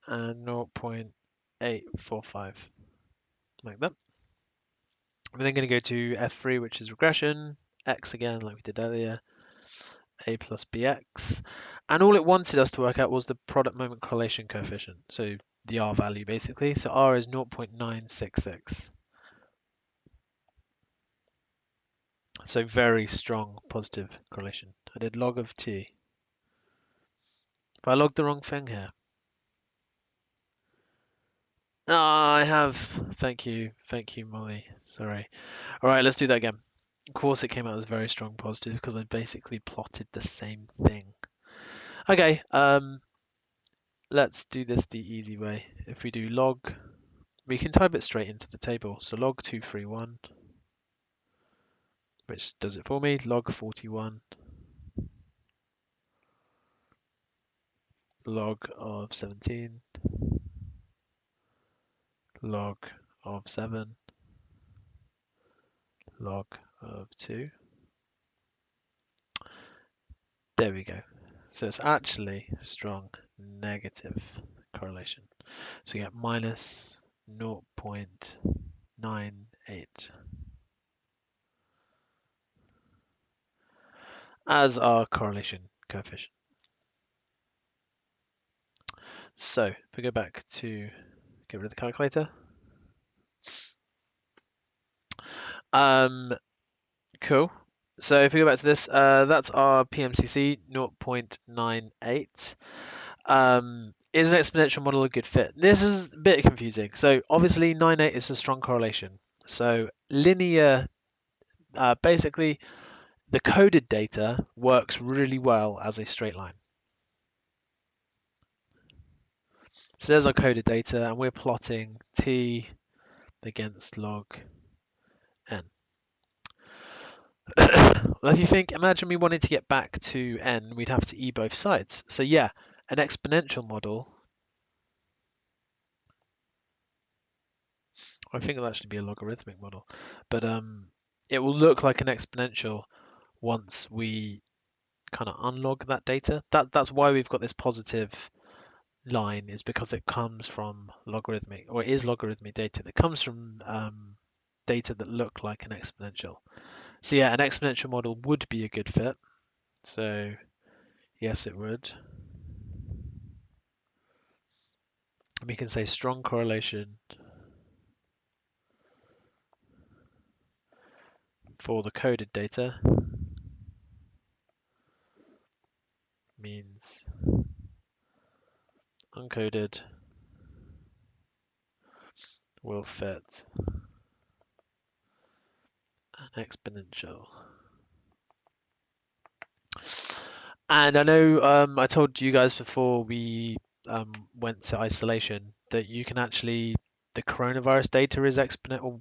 and 0.845. Like that. We're then going to go to F3, which is regression, X again, like we did earlier, A plus BX. And all it wanted us to work out was the product moment correlation coefficient, so the R value basically. So R is 0.966. So very strong positive correlation. I did log of T. But I logged the wrong thing here. Ah, I have. Thank you, Molly. Sorry. All right, let's do that again. Of course, it came out as very strong positive because I basically plotted the same thing. Okay, let's do this the easy way. If we do log, we can type it straight into the table. So log 231, which does it for me. Log 41, log of 17, log of 7, log of 2. There we go. So it's actually strong negative correlation. So we get minus 0.98 as our correlation coefficient. So if we go back to get rid of the calculator. Cool. So if we go back to this, that's our PMCC 0.98. Is an exponential model a good fit? This is a bit confusing. So obviously 98 is a strong correlation. So linear, basically the coded data works really well as a straight line. So there's our coded data and we're plotting t against log n. Well, if you think, imagine we wanted to get back to n, we'd have to e both sides. So yeah, an exponential model, I think it'll actually be a logarithmic model, but it will look like an exponential once we kind of unlog that data. That's why we've got this positive line, is because it comes from logarithmic, or it is logarithmic data that comes from data that look like an exponential. So yeah, an exponential model would be a good fit. So yes, it would. We can say strong correlation for the coded data means uncoded will fit an exponential. And I know I told you guys before we went to isolation that you can actually, the coronavirus data is exponential.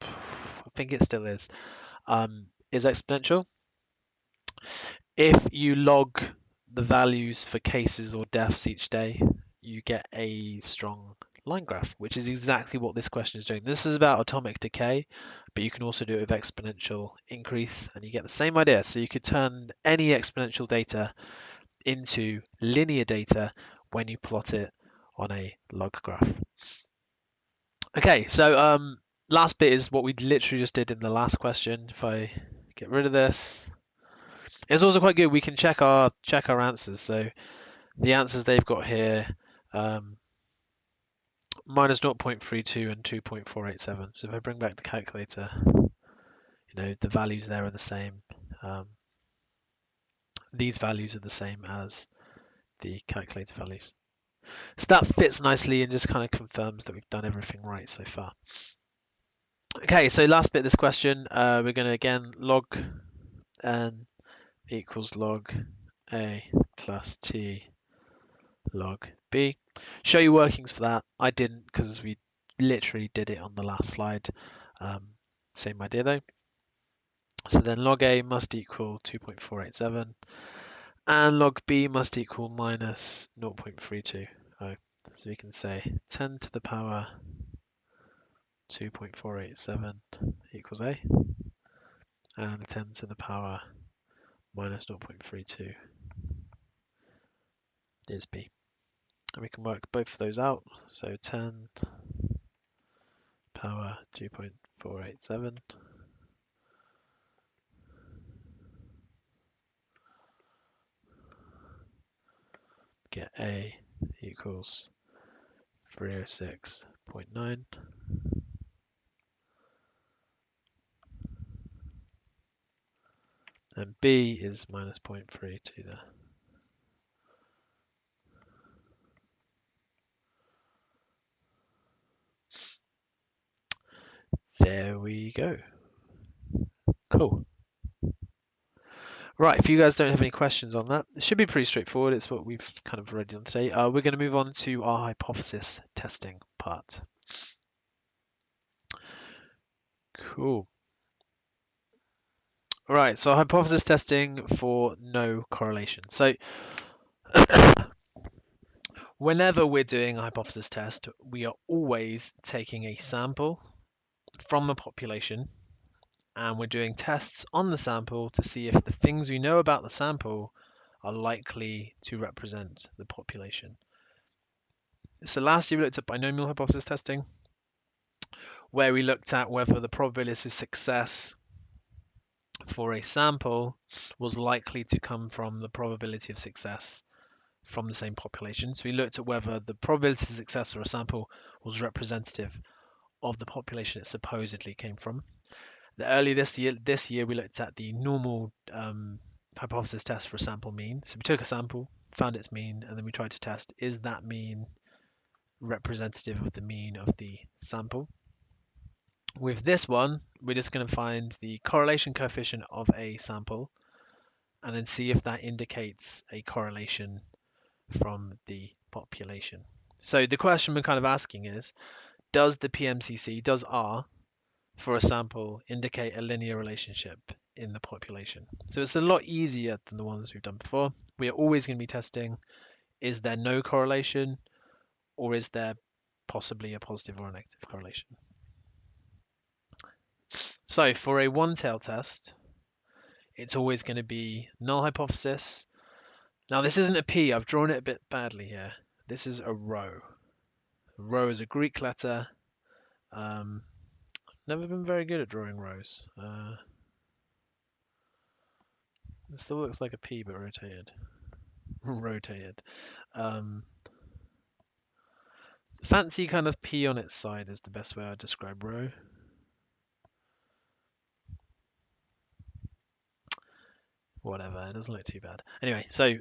I think it still is exponential. If you log the values for cases or deaths each day, you get a strong line graph, which is exactly what this question is doing. This is about atomic decay, but you can also do it with exponential increase, and you get the same idea. So you could turn any exponential data into linear data when you plot it on a log graph. Okay, so last bit is what we literally just did in the last question. If I get rid of this, it's also quite good. We can check our answers. So the answers they've got here, minus 0.32 and 2.487. So if I bring back the calculator, the values there are the same. These values are the same as the calculator values. So that fits nicely and just kind of confirms that we've done everything right so far. Okay, so last bit of this question, we're going to again log n equals log a plus t log b. Show you workings for that. I didn't, because we literally did it on the last slide. Same idea though. So then log a must equal 2.487 and log b must equal minus 0.32. So we can say 10 to the power 2.487 equals a, and 10 to the power minus 0.32 is b. And we can work both of those out. So 10 power 2.487 get a equals 306.9. And b is minus 0.32 there. There we go. Cool. Right, if you guys don't have any questions on that, it should be pretty straightforward. It's what we've kind of already done today. We're going to move on to our hypothesis testing part. Cool. Right, so hypothesis testing for no correlation. So whenever we're doing a hypothesis test, we are always taking a sample from the population, and we're doing tests on the sample to see if the things we know about the sample are likely to represent the population. So last year we looked at binomial hypothesis testing, where we looked at whether the probability of success for a sample was likely to come from the probability of success from the same population. So we looked at whether the probability of success for a sample was representative of the population it supposedly came from. Earlier this year we looked at the normal hypothesis test for a sample mean. So we took a sample, found its mean, and then we tried to test, is that mean representative of the mean of the sample? With this one, we're just going to find the correlation coefficient of a sample and then see if that indicates a correlation from the population. So the question we're kind of asking is, does the PMCC, does R, for a sample indicate a linear relationship in the population? So it's a lot easier than the ones we've done before. We are always going to be testing, is there no correlation, or is there possibly a positive or a negative correlation? So for a one-tail test, it's always going to be null hypothesis. Now this isn't a P, I've drawn it a bit badly here. This is a rho. Rho is a Greek letter. Never been very good at drawing rows. It still looks like a P but rotated. Rotated. Fancy kind of P on its side is the best way I'd describe rho. Whatever, it doesn't look too bad. Anyway, so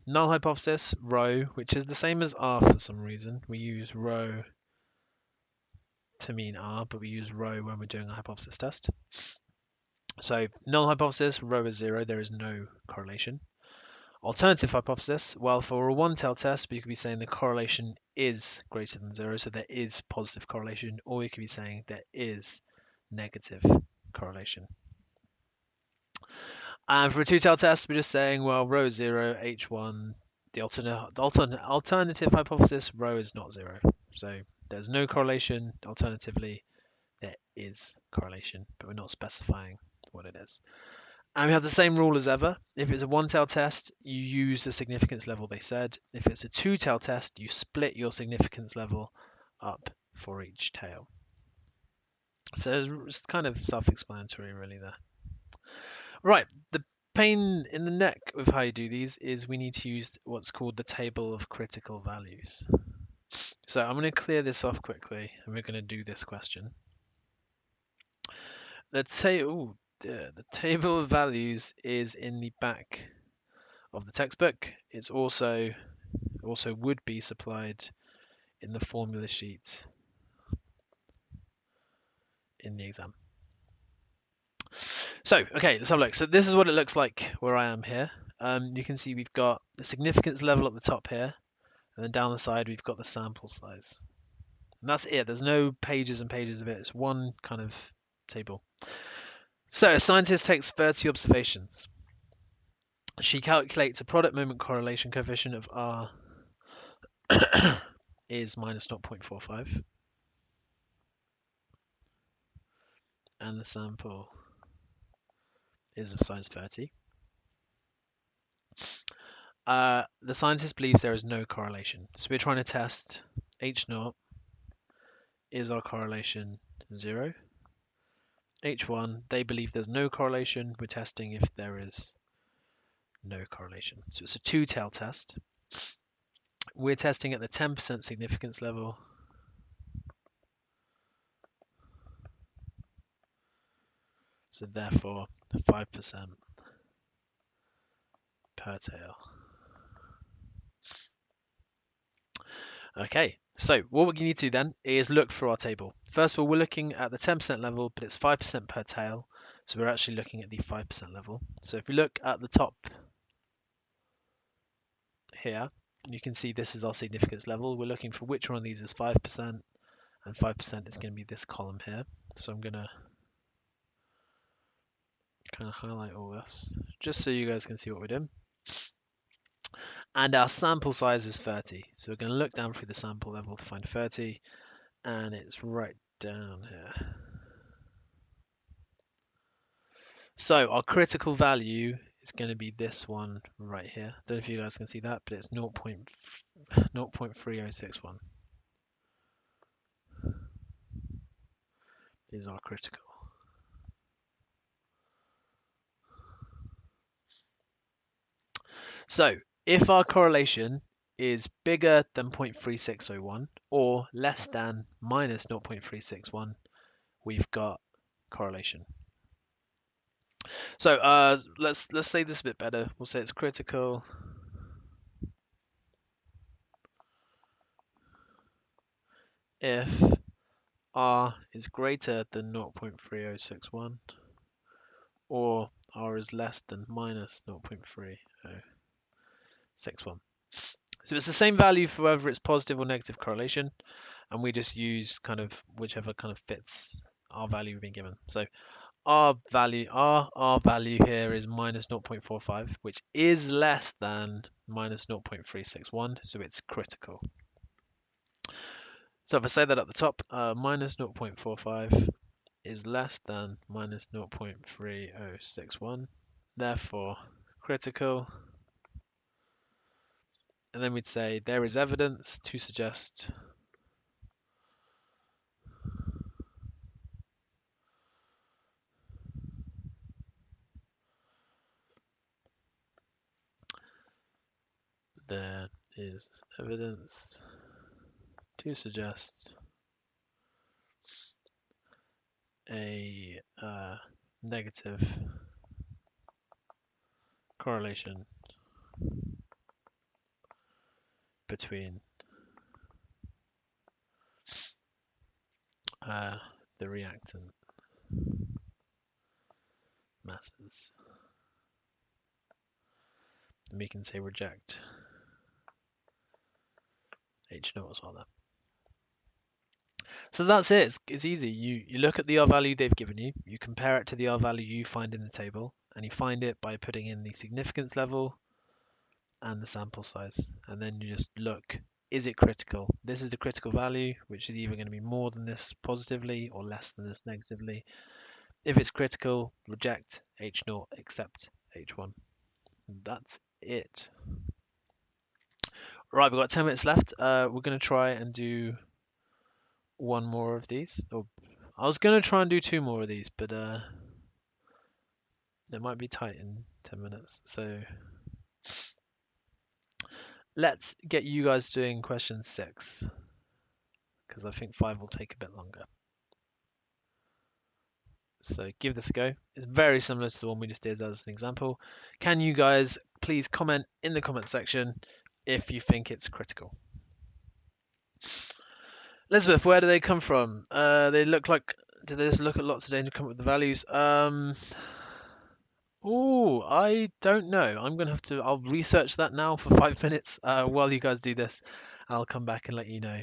null hypothesis, rho, which is the same as R for some reason. We use rho to mean R, but we use rho when we're doing a hypothesis test. So null hypothesis, rho is 0, there is no correlation. Alternative hypothesis, well, for a one-tail test, we could be saying the correlation is greater than 0, so there is positive correlation, or we could be saying there is negative correlation. And for a two-tail test, we're just saying, well, rho is 0, H1, the alternative hypothesis, rho is not 0. So there's no correlation. Alternatively, there is correlation, but we're not specifying what it is. And we have the same rule as ever. If it's a one-tail test, you use the significance level they said. If it's a two-tail test, you split your significance level up for each tail. So it's kind of self-explanatory really there. Right, the pain in the neck with how you do these is we need to use what's called the table of critical values. So I'm going to clear this off quickly and we're going to do this question. The table of values is in the back of the textbook. It's also would be supplied in the formula sheet in the exam. So, okay, let's have a look. So this is what it looks like where I am here. You can see we've got the significance level at the top here, and then down the side we've got the sample size. And that's it. There's no pages and pages of it. It's one kind of table. So a scientist takes 30 observations. She calculates a product moment correlation coefficient of R is minus 0.45. And the sample is of size 30. The scientist believes there is no correlation. So we're trying to test H0. Is our correlation 0? H1, they believe there's no correlation. We're testing if there is no correlation. So it's a two-tail test. We're testing at the 10% significance level. So therefore, 5% per tail. Okay, so what we need to do then is look through our table. First of all, we're looking at the 10% level, but it's 5% per tail. So we're actually looking at the 5% level. So if we look at the top here, you can see this is our significance level. We're looking for which one of these is 5%, and 5% is going to be this column here. So I'm going to kind of highlight all this, just so you guys can see what we're doing. And our sample size is 30. So we're going to look down through the sample level to find 30, and it's right down here. So our critical value is going to be this one right here. Don't know if you guys can see that, but it's 0.3061 is our critical. So if our correlation is bigger than 0.3601 or less than minus 0.361, we've got correlation. So let's say this a bit better. We'll say it's critical if R is greater than 0.3061 or R is less than minus 0.3061. So it's the same value for whether it's positive or negative correlation. and we just use kind of whichever kind of fits our value we've been given. So our value here is minus 0.45, which is less than minus 0.361, so it's critical. So if I say that at the top, minus 0.45 is less than minus 0.3061, therefore critical. And then we'd say there is evidence to suggest there is evidence to suggest a negative correlation between the reactant masses. And we can say reject H naught as well there. So that's it. It's easy. You look at the R value they've given you, you compare it to the R value you find in the table, and you find it by putting in the significance level and the sample size. And then you just look, is it critical? This is the critical value, which is either going to be more than this positively or less than this negatively. If it's critical, reject H0, accept H1. That's it. Right, we've got 10 minutes left. We're going to try and do one more of these. Oh, I was going to try and do two more of these, but they might be tight in 10 minutes. So let's get you guys doing question 6, because I think 5 will take a bit longer. So give this a go. It's very similar to the one we just did as an example. Can you guys please comment in the comment section if you think it's critical? Elizabeth, where do they come from? They look like, do they just look at lots of data and come up with the values? Oh, I don't know. I'm gonna have to. I'll research that now for 5 minutes while you guys do this. I'll come back and let you know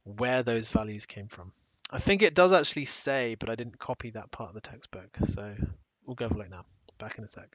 where those values came from. I think it does actually say, but I didn't copy that part of the textbook. So we'll go have a look now. Back in a sec.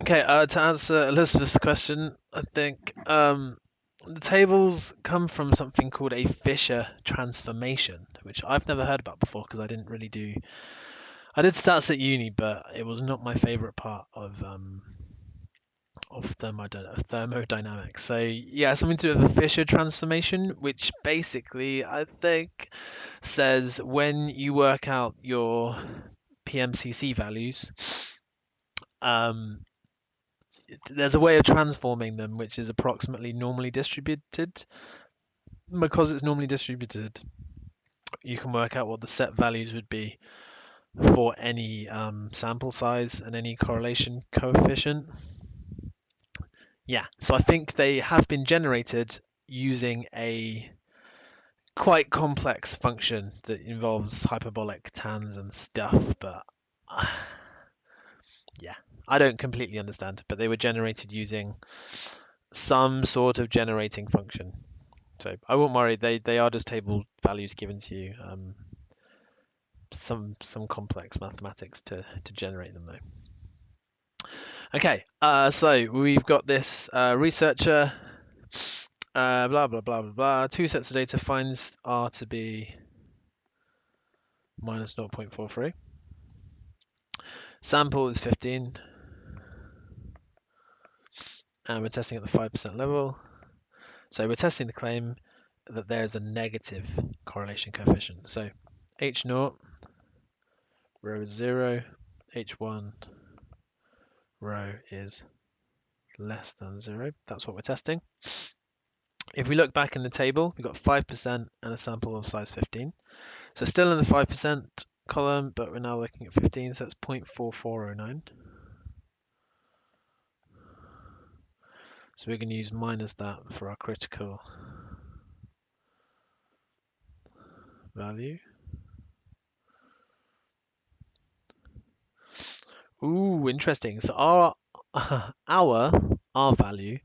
Okay, to answer Elizabeth's question, I think the tables come from something called a Fisher transformation, which I've never heard about before because I didn't really do. I did stats at uni, but it was not my favorite part of thermodynamics. So yeah, something to do with a Fisher transformation, which basically I think says when you work out your PMCC values, um, there's a way of transforming them which is approximately normally distributed. Because it's normally distributed, you can work out what the set values would be for any sample size and any correlation coefficient. Yeah, so I think they have been generated using a quite complex function that involves hyperbolic tans and stuff, but yeah, I don't completely understand. But they were generated using some sort of generating function. So I won't worry, they are just table values given to you. Some complex mathematics to generate them though. Okay, so we've got this researcher, blah blah blah blah blah. Two sets of data finds R to be minus 0.43. Sample is 15, and we're testing at the 5% level. So we're testing the claim that there is a negative correlation coefficient. So H0 row is 0, H1 row is less than 0. That's what we're testing. If we look back in the table, we've got 5% and a sample of size 15. So still in the 5% column, but we're now looking at 15, so that's 0.4409. So we're going to use minus that for our critical value. Ooh, interesting. So our R value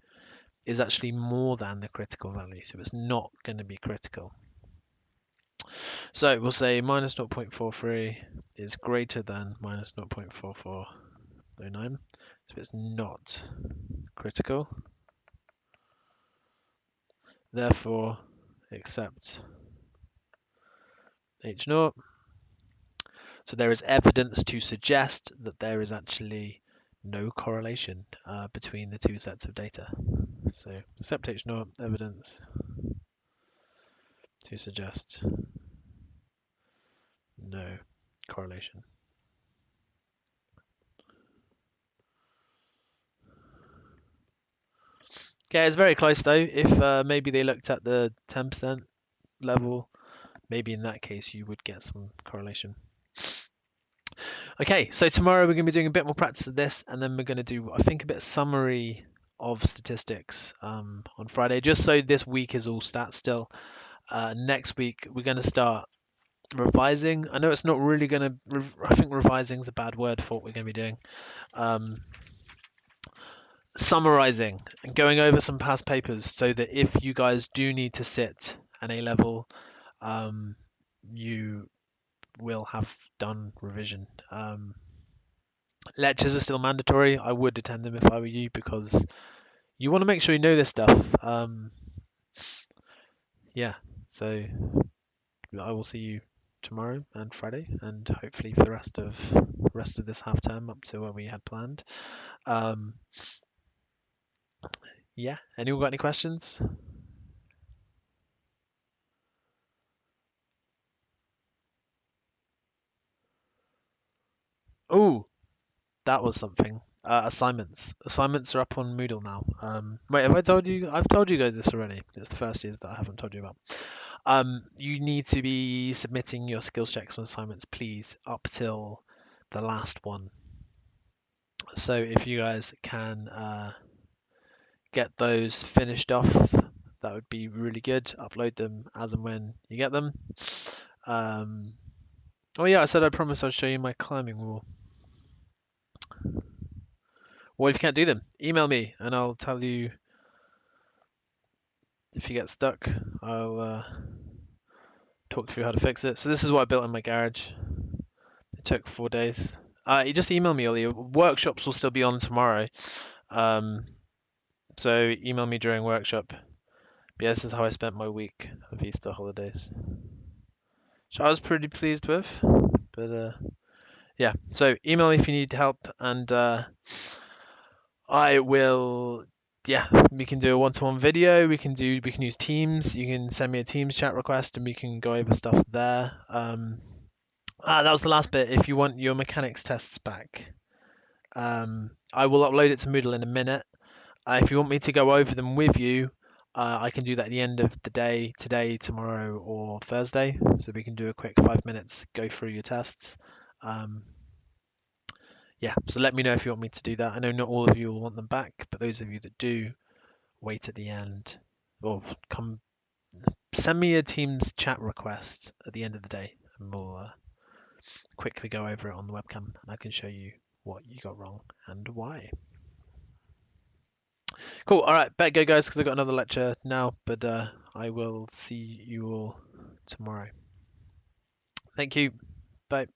is actually more than the critical value, so it's not going to be critical. So we'll say minus 0.43 is greater than minus 0.4409, so it's not critical. Therefore, accept H0. So there is evidence to suggest that there is actually no correlation between the two sets of data. So accept H0, evidence to suggest no correlation. Okay, it's very close though. If maybe they looked at the 10% level, maybe in that case you would get some correlation. Okay, so tomorrow we're going to be doing a bit more practice of this, and then we're going to do, I think, a bit of summary of statistics on Friday, just so this week is all stats still. Next week we're going to start revising. I know it's not really going to, I think revising is a bad word for what we're going to be doing. Summarizing and going over some past papers so that if you guys do need to sit an A level, you will have done revision. Lectures are still mandatory. I would attend them if I were you because you want to make sure you know this stuff. Yeah, so I will see you tomorrow and Friday, and hopefully for the rest of this half term up to where we had planned. Yeah, anyone got any questions? Oh, that was something. Assignments. Assignments are up on Moodle now. Wait, have I told you? I've told you guys this already. It's the first years that I haven't told you about. You need to be submitting your skills checks and assignments, please, up till the last one. So if you guys can get those finished off, that would be really good. Upload them as and when you get them. Oh yeah, I said I promised I'd show you my climbing wall. What if you can't do them? Email me and I'll tell you if you get stuck. I'll talk through how to fix it. So this is what I built in my garage. It took 4 days. You just email me, Ollie. Workshops will still be on tomorrow. So email me during workshop. But yeah, this is how I spent my week of Easter holidays. Which I was pretty pleased with. But yeah, so email me if you need help, and I will. Yeah, we can do a one-to-one video. We can use Teams. You can send me a Teams chat request, and we can go over stuff there. That was the last bit. If you want your mechanics tests back, I will upload it to Moodle in a minute. If you want me to go over them with you, I can do that at the end of the day, today, tomorrow, or Thursday. So we can do a quick 5 minutes, go through your tests. Yeah, so let me know if you want me to do that. I know not all of you will want them back, but those of you that do, wait at the end, or come send me a Teams chat request at the end of the day, and we'll quickly go over it on the webcam, and I can show you what you got wrong and why. Cool. All right, better go, guys, because I've got another lecture now, but I will see you all tomorrow. Thank you. Bye.